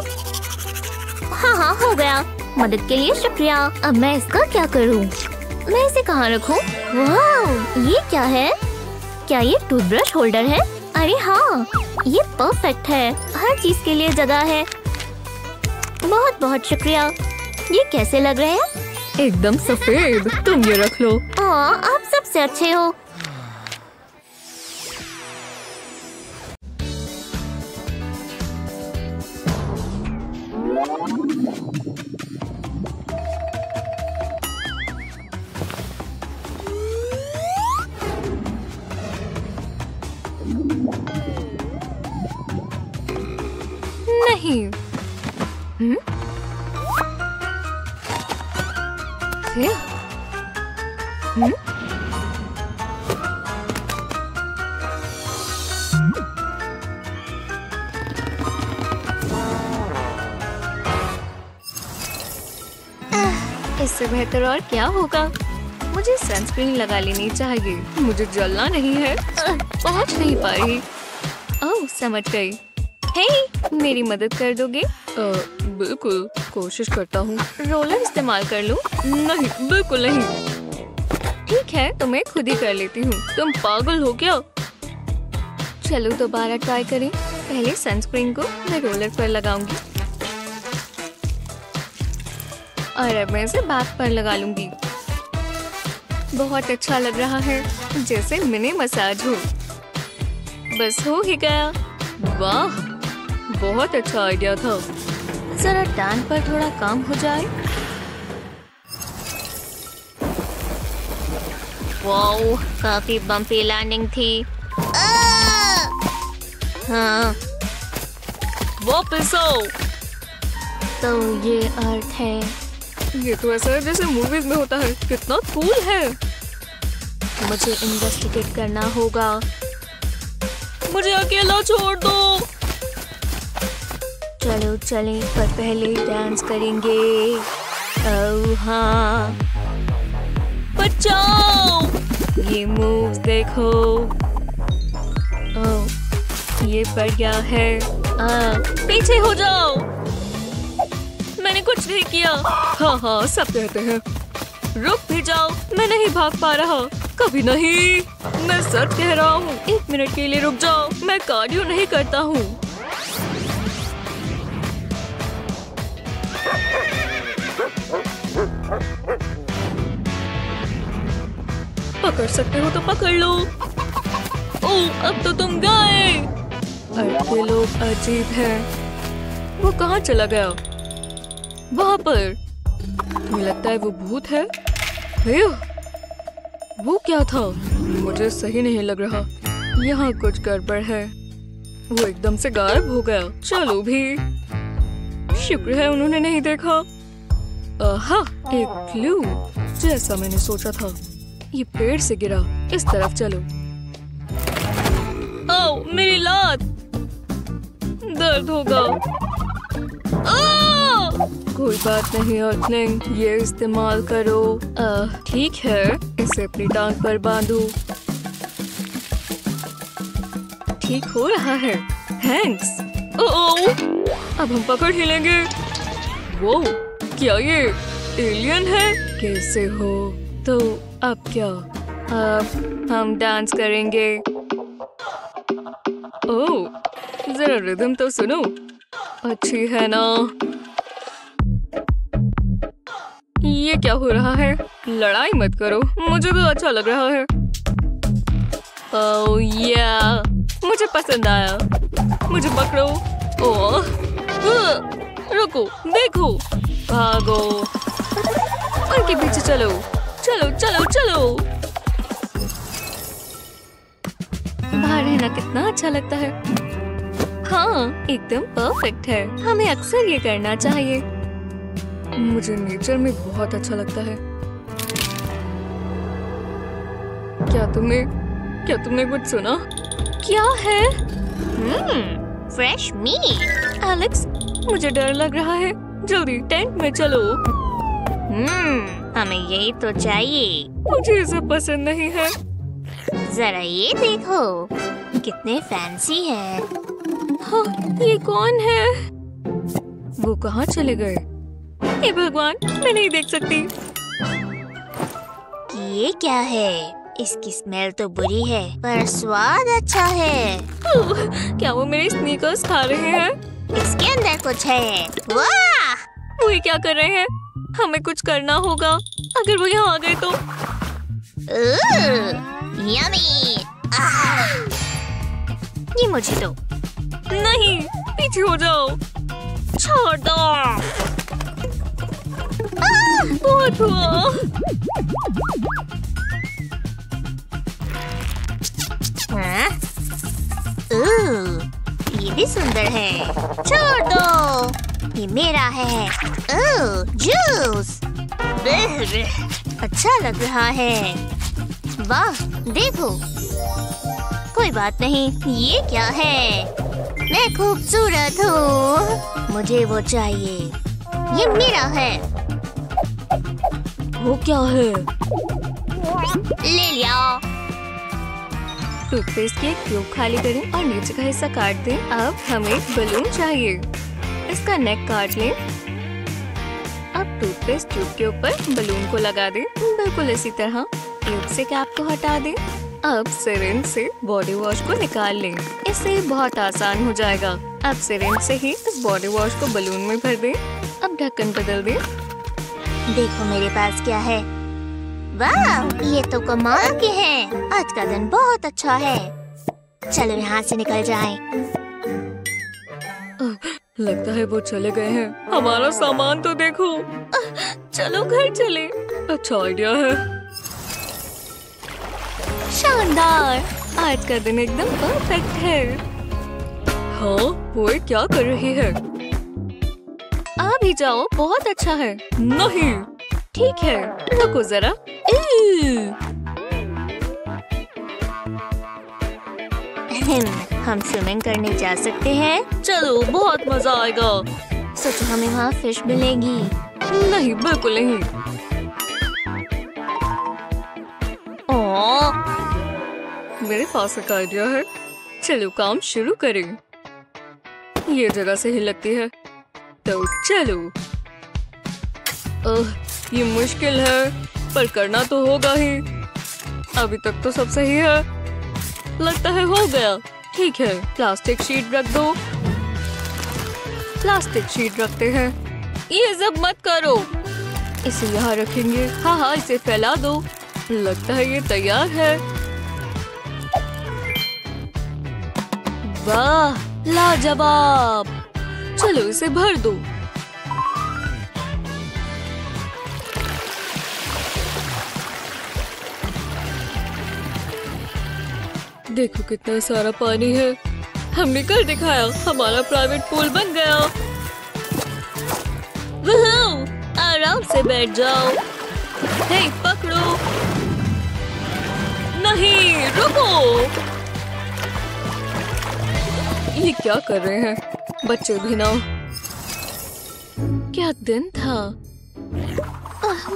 हाँ, हो गया। मदद के लिए शुक्रिया। अब मैं इसका क्या करूँ? मैं इसे कहाँ रखूँ? वाह, ये क्या है? क्या ये टूथब्रश होल्डर है? अरे हाँ, ये परफेक्ट है। हर चीज के लिए जगह है। बहुत बहुत शुक्रिया। ये कैसे लग रहे हैं? एकदम सफेद। तुम ये रख लो। आप सबसे अच्छे हो। नहीं। फिर? इससे बेहतर और क्या होगा? मुझे सनस्क्रीन लगा लेनी चाहिए। मुझे जलना नहीं है। पहुंच नहीं पा रही। ओह, समझ गई। हे, मेरी मदद कर दोगे? बिल्कुल, कोशिश करता हूँ। रोलर इस्तेमाल कर लूँ? नहीं, बिल्कुल नहीं। ठीक है, तो मैं खुद ही कर लेती हूँ। तुम पागल हो क्या? चलो दोबारा ट्राई करें। पहले सनस्क्रीन को मैं रोलर पर लगाऊंगी और अब मैं इसे बैक पर लगा लूंगी। बहुत अच्छा लग रहा है, जैसे मिनी मसाज हो। बस हो ही गया। वाह, बहुत अच्छा आइडिया था। जरा टैन पर थोड़ा काम हो जाए। वाओ, काफी बम्पी लैंडिंग थी। हाँ, वापस आओ। तो ये अर्थ है। ये तो ऐसा है जैसे मूवीज में होता है। कितना कूल है। मुझे इन्वेस्टिगेट करना होगा। मुझे अकेला छोड़ दो। चलो चलें, पर पहले डांस करेंगे। ओह हाँ, बचाओ। ये मूव्स देखो। ओह, ये बढ़िया है। पीछे हो जाओ। मैंने कुछ नहीं किया। हाँ, सब कहते हैं। रुक भी जाओ, मैं नहीं भाग पा रहा। कभी नहीं। मैं सच कह रहा हूँ। 1 मिनट के लिए रुक जाओ। मैं कार्डियो नहीं करता हूँ। पकड़ सकते हो तो पकड़ लो। ओह, अब तो तुम गए। अरे लोग अजीब हैं। वो कहाँ चला गया? वहाँ पर। मुझे लगता है वो भूत है। वो क्या था? मुझे सही नहीं लग रहा। यहाँ कुछ गड़बड़ है। वो एकदम से गायब हो गया। चलो भी। शुक्र है उन्होंने नहीं देखा। आहा, एक क्लू। जैसा मैंने सोचा था। ये पेड़ से गिरा। इस तरफ चलो। ओह, मेरी लात। दर्द होगा। कोई बात नहीं अर्थिंग, ये इस्तेमाल करो। ठीक है, इसे अपनी टांग पर बांधो। ठीक हो रहा है। थैंक्स। ओह, अब हम पकड़ ही लेंगे। वो क्या ये एलियन है? कैसे हो? तो अब क्या? अब हम डांस करेंगे। ओह, जरा रिदम तो सुनो। अच्छी है ना? ये क्या हो रहा है? लड़ाई मत करो, मुझे तो अच्छा लग रहा है। ओह या, मुझे पसंद आया। मुझे पकड़ो। ओह, रुको, देखो, भागो, उनके पीछे चलो, चलो चलो चलो। बाहर रहना कितना अच्छा लगता है। हाँ, एकदम परफेक्ट है। हमें अक्सर ये करना चाहिए। मुझे नेचर में बहुत अच्छा लगता है। क्या तुमने कुछ सुना? क्या है? Fresh meat. एलेक्स, मुझे डर लग रहा है। जल्दी टेंट में चलो। हमें यही तो चाहिए। मुझे इसे पसंद नहीं है। जरा ये देखो, कितने फैंसी है। हाँ, ये कौन है? वो कहाँ चले गए? हे भगवान, मैं नहीं देख सकती। ये क्या है? इसकी स्मेल तो बुरी है, पर स्वाद अच्छा है। क्या वो मेरे स्नीकर्स खा रहे हैं? इसके अंदर कुछ है। वाह! वो ये क्या कर रहे हैं? हमें कुछ करना होगा। अगर वो यहाँ आ गए तो। यम्मी। ये मुझे दो। नहीं, पीछे हो जाओ। छोड़ दो। बहुत हुआ। हाँ? ये भी सुंदर है। छोड़ दो, ये मेरा है। जूस अच्छा लग रहा है। वाह, देखो। कोई बात नहीं, ये क्या है? मैं खूबसूरत हूँ, मुझे वो चाहिए। ये मेरा है। वो क्या है? ले लिया। टूथपेस्ट के ट्यूब खाली करें और नीचे का हिस्सा काट दें। अब हमें बलून चाहिए। इसका नेक काट लें। अब टूथपेस्ट ट्यूब के ऊपर बलून को लगा दें, बिल्कुल इसी तरह। ट्यूब से कैप को हटा दें। अब सिरिंज से बॉडी वॉश को निकाल लें। इससे बहुत आसान हो जाएगा। अब सिरिंज से ही इस बॉडी वॉश को बलून में भर दें। अब ढक्कन बदल दें। देखो मेरे पास क्या है। वाह, ये तो कमाल के हैं। आज का दिन बहुत अच्छा है। चलो यहाँ से निकल जाएं। लगता है वो चले गए हैं। हमारा सामान तो देखो। चलो घर चले। अच्छा आइडिया है। शानदार, आज का दिन एकदम परफेक्ट है। हाँ, वो क्या कर रही है? आ भी जाओ, बहुत अच्छा है। नहीं, ठीक है, रुको जरा। हम स्विमिंग करने जा सकते हैं। चलो, बहुत मजा आएगा। सोचो हमें वहाँ फिश मिलेगी। नहीं, बिल्कुल नहीं। मेरे पास एक आइडिया है। चलो काम शुरू करें। ये जगह सही लगती है, तो चलो। ये मुश्किल है, पर करना तो होगा ही। अभी तक तो सब सही है। लगता है हो गया। ठीक है, प्लास्टिक शीट रख दो। प्लास्टिक शीट रखते हैं। ये सब मत करो। इसे यहाँ रखेंगे। हाँ, इसे फैला दो। लगता है ये तैयार है। वाह, लाजवाब। चलो इसे भर दो। देखो कितना सारा पानी है। हमने कर दिखाया, हमारा प्राइवेट पूल बन गया। आराम से बैठ जाओ। हे, पकड़ो। नहीं, रुको। ये क्या कर रहे हैं बच्चे भी ना। क्या दिन था।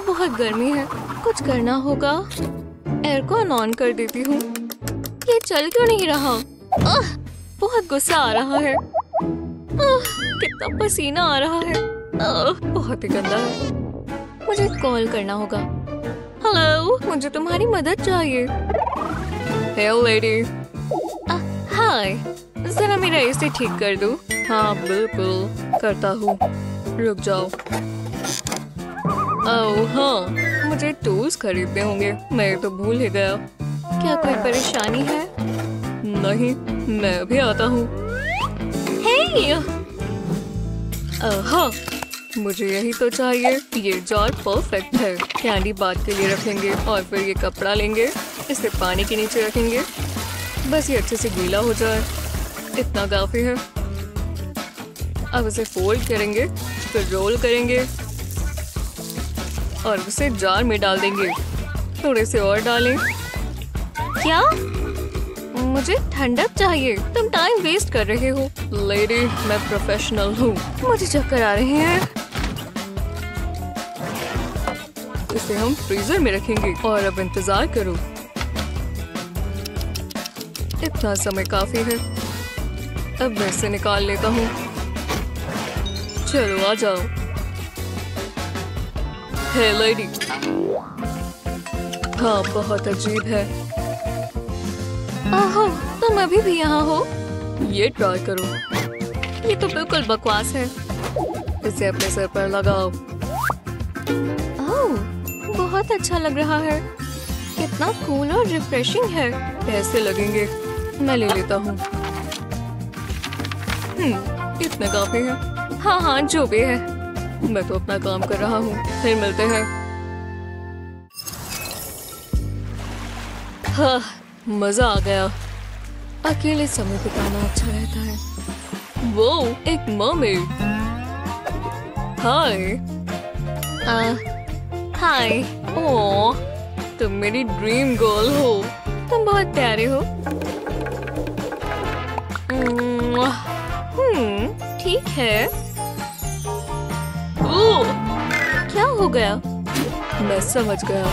बहुत गर्मी है, कुछ करना होगा। एयरकॉन ऑन कर देती हूँ। ये चल क्यों नहीं रहा? बहुत गुस्सा आ रहा है। कितना पसीना आ रहा है। बहुत ही गंदा है। मुझे कॉल करना होगा। हेलो, मुझे तुम्हारी मदद चाहिए। हे लेडी। हाय, जरा मेरा एसी ठीक कर दो। हाँ बिल्कुल, करता हूँ। रुक जाओ। ओह हाँ, मुझे टूल्स खरीदने होंगे। मैं तो भूल ही गया। क्या कोई परेशानी है? नहीं, मैं अभी आता हूँ। हे! हाँ, मुझे यही तो चाहिए। ये जार परफेक्ट है। कैंडी बाद के लिए रखेंगे और फिर ये कपड़ा लेंगे, इसे पानी के नीचे रखेंगे। बस ये अच्छे से गीला हो जाए, इतना काफी है। अब इसे फोल्ड करेंगे, फिर रोल करेंगे और उसे जार में डाल देंगे। थोड़े से और डालें। क्या? मुझे ठंडक चाहिए। तुम टाइम वेस्ट कर रहे हो। लेडी, मैं प्रोफेशनल हूँ। मुझे चक्कर आ रहे हैं। इसे हम फ्रीजर में रखेंगे और अब इंतजार करो। इतना समय काफी है। अब मैं इसे निकाल लेता हूँ। चलो आ जाओ। हे लेडी। हाँ, बहुत अजीब है। ओहो, तुम अभी भी यहाँ हो? ये ट्राई करो। ये तो बिल्कुल बकवास है। इसे अपने सर पर लगाओ। ओह, बहुत अच्छा लग रहा है। कितना कूल और रिफ्रेशिंग है। पैसे लगेंगे, मैं ले लेता हूँ। इतने काफी है। हाँ हाँ, जो भी है। मैं तो अपना काम कर रहा हूँ, फिर मिलते हैं। हाँ, मजा आ गया। अकेले समय बिताना अच्छा रहता है। वो एक मरमेड। हाय। हाय। ओह, तुम मेरी ड्रीम गर्ल हो। तुम बहुत प्यारे हो। ठीक है। ओह, क्या हो गया? मैं समझ गया।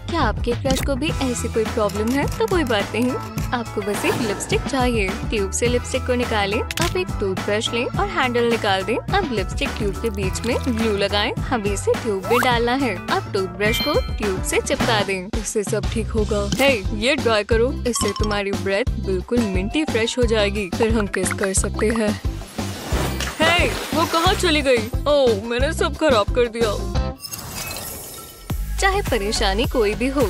क्या आपके क्रश को भी ऐसी कोई प्रॉब्लम है? तो कोई बात नहीं, आपको बस एक लिपस्टिक चाहिए। ट्यूब से लिपस्टिक को निकालें। अब एक टूथब्रश लें और हैंडल निकाल दें। अब लिपस्टिक ट्यूब के बीच में ग्लू लगाएं। हमें इसे ट्यूब में डालना है। अब टूथब्रश को ट्यूब से चिपका दें। इससे सब ठीक होगा। हे, ये ट्राई करो। इससे तुम्हारी ब्रेथ बिल्कुल मिंटी फ्रेश हो जाएगी। फिर हम किस कर सकते हैं। हे, वो कहाँ चली गई? ओह, मैंने सब खराब कर दिया। चाहे परेशानी कोई भी हो,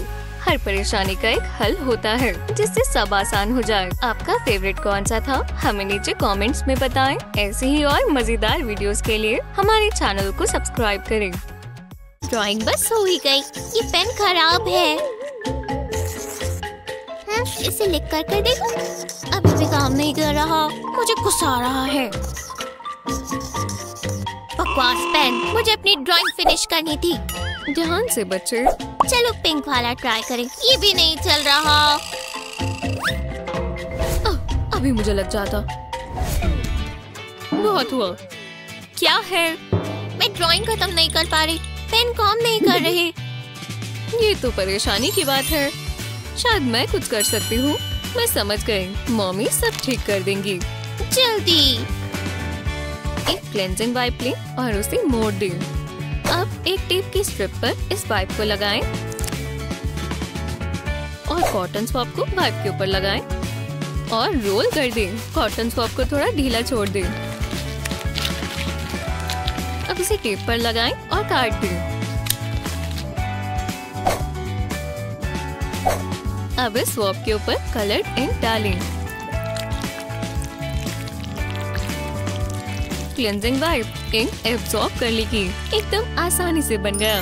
हर परेशानी का एक हल होता है जिससे सब आसान हो जाए। आपका फेवरेट कौन सा था? हमें नीचे कमेंट्स में बताएं। ऐसे ही और मजेदार वीडियोस के लिए हमारे चैनल को सब्सक्राइब करें। ड्राइंग बस हो ही गई। ये पेन खराब है। इसे लिख कर देखो। अभी भी काम नहीं कर रहा। मुझे गुस्सा आ रहा है। बकवास पेन। मुझे अपनी ड्राइंग फिनिश करनी थी। ध्यान से बच्चे। चलो पिंक वाला ट्राई करें। ये भी नहीं चल रहा। अभी मुझे लग जाता। बहुत हुआ। क्या है? मैं ड्राइंग खत्म नहीं कर पा रही। पेन काम नहीं कर रहे। ये तो परेशानी की बात है। शायद मैं कुछ कर सकती हूँ। मैं समझ गई। मम्मी सब ठीक कर देंगी। जल्दी। एक क्लेंजिंग वाइप लें और उसे मोड़ दें। अब एक टेप की स्ट्रिप पर इस वाइप को लगाएं और कॉटन स्वॉप को वाइप के ऊपर लगाएं और रोल कर दें। कॉटन स्वॉप को थोड़ा ढीला छोड़ दें। अब इसे टेप पर लगाएं और काट दें। अब इस स्वॉप के ऊपर कलर्ड इंक डालें। क्लेंजिंग वाइप इंक एब्सॉर्ब कर लेगी। एकदम आसानी से बन गया।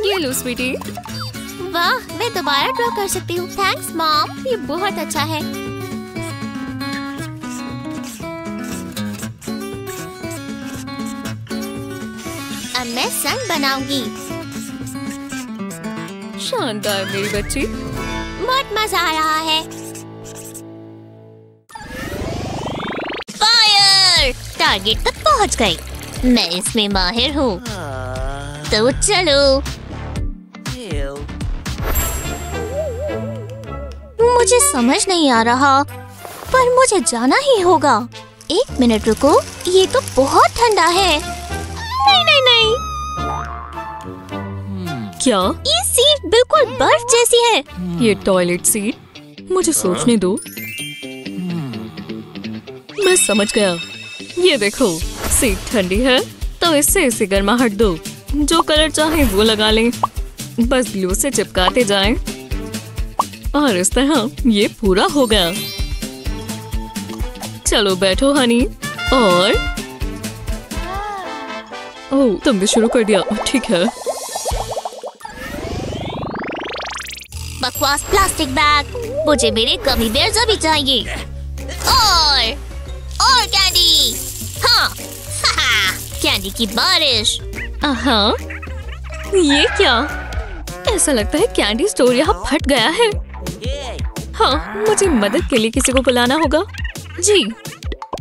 ये लो स्वीटी। वाह, मैं दोबारा ड्रॉ कर सकती हूँ। थैंक्स मॉम, ये बहुत अच्छा है। अब मैं सन बनाऊंगी। शानदार मेरी बच्ची। बहुत मजा आ रहा है। फायर! टारगेट तक पहुंच गई। मैं इसमें माहिर हूँ। तो चलो। मुझे समझ नहीं आ रहा, पर मुझे जाना ही होगा। 1 मिनट रुको, ये तो बहुत ठंडा है। नहीं नहीं नहीं। क्या? ये सीट बिल्कुल बर्फ जैसी है। ये टॉयलेट सीट। मुझे सोचने दो। मैं समझ गया। ये देखो, सीट ठंडी है तो इससे इसे गर्माहट दो। जो कलर चाहे वो लगा लें। बस ग्लू से चिपकाते जाएं। और इस तरह ये पूरा हो गया। चलो बैठो हनी। और ओह, तुम भी शुरू कर दिया। ठीक है। बकवास प्लास्टिक बैग। मुझे मेरे गमी बेयर्स अभी चाहिए। और कैंडी। हाँ, कैंडी की बारिश। हाँ, ये क्या? ऐसा लगता है कैंडी स्टोर यहाँ फट गया है। हाँ, मुझे मदद के लिए किसी को बुलाना होगा। जी।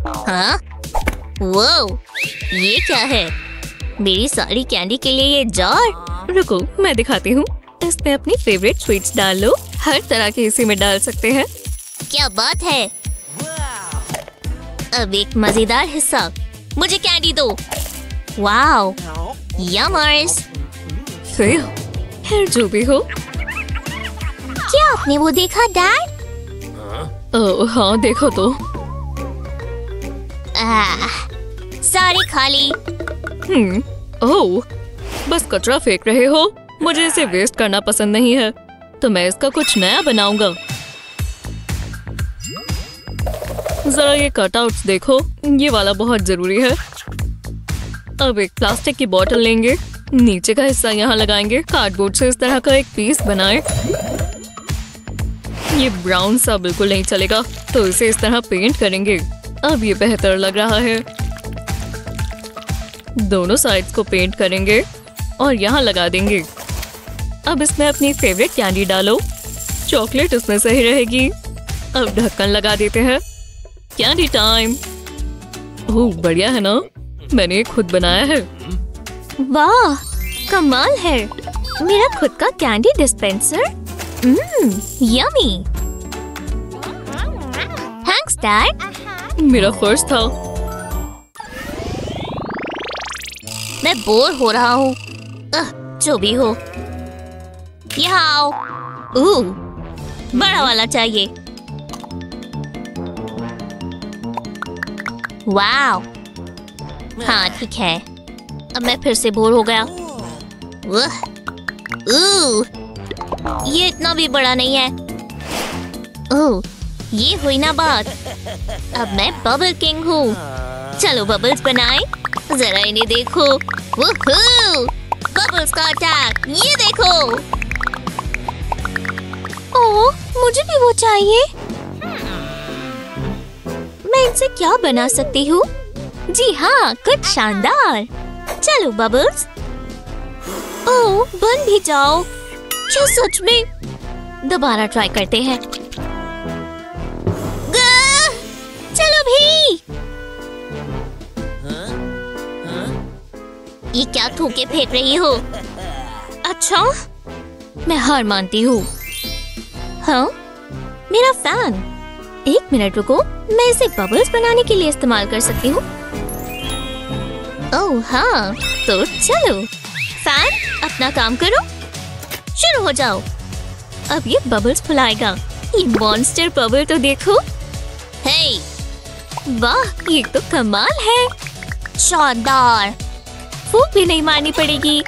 हाँ? वो, ये क्या है? मेरी सारी कैंडी के लिए ये जार? रुको, मैं दिखाती हूँ। इसमें अपनी फेवरेट स्वीट्स डाल लो। हर तरह के इसी में डाल सकते हैं। क्या बात है? अब एक मजेदार हिस्सा। मुझे कैंडी दो। वाओ, यमर्स। फिर जो भी हो। क्या आपने वो देखा डैड? हाँ, देखो तो। सारे खाली। ओह, बस कचरा फेंक रहे हो। मुझे इसे वेस्ट करना पसंद नहीं है, तो मैं इसका कुछ नया बनाऊंगा। जरा ये कटआउट्स देखो, ये वाला बहुत जरूरी है। अब एक प्लास्टिक की बोतल लेंगे, नीचे का हिस्सा यहाँ लगाएंगे, कार्डबोर्ड से इस तरह का एक पीस बनाएं। ये ब्राउन सा बिल्कुल नहीं चलेगा, तो इसे इस तरह पेंट करेंगे। अब ये बेहतर लग रहा है। दोनों साइड्स को पेंट करेंगे और यहाँ लगा देंगे। अब इसमें अपनी फेवरेट कैंडी डालो, चॉकलेट इसमें सही रहेगी। अब ढक्कन लगा देते हैं। Candy time. ओह बढ़िया है ना, मैंने ये खुद बनाया है। वाह, कमाल है। मेरा खुद का candy dispenser. Yummy. Thanks dad. मेरा फर्स्ट था। मैं बोर हो रहा हूँ। जो भी हो। यहाँ आओ। बड़ा वाला चाहिए। वाव। हाँ ठीक है, अब मैं फिर से बोर हो गया। ये इतना भी बड़ा नहीं है। ओह, ये हुई ना बात। अब मैं बबल किंग हूँ। चलो बबल्स बनाएं। जरा इन्हें देखो। वूहू! बबल्स का अटैक, ये देखो। ओह, मुझे भी वो चाहिए। मैं इनसे क्या बना सकती हूँ? जी हाँ, कुछ शानदार। चलो बबल्स। ओह, बन भी जाओ। क्या सच में? दोबारा ट्राई करते हैं। चलो भी। ये क्या थूके फेंक रही हो? अच्छा, मैं हार मानती हूँ। हाँ, मेरा फैन। एक मिनट रुको, मैं इसे बबल्स बनाने के लिए इस्तेमाल कर सकती हूँ। ओह हाँ, तो चलो फैन, अपना काम करो। शुरू हो जाओ। अब ये बबल्स फुलाएगा। ये मॉन्स्टर बबल तो देखो। हे, वाह, ये तो कमाल है। शानदार। फूंक भी नहीं मारनी पड़ेगी।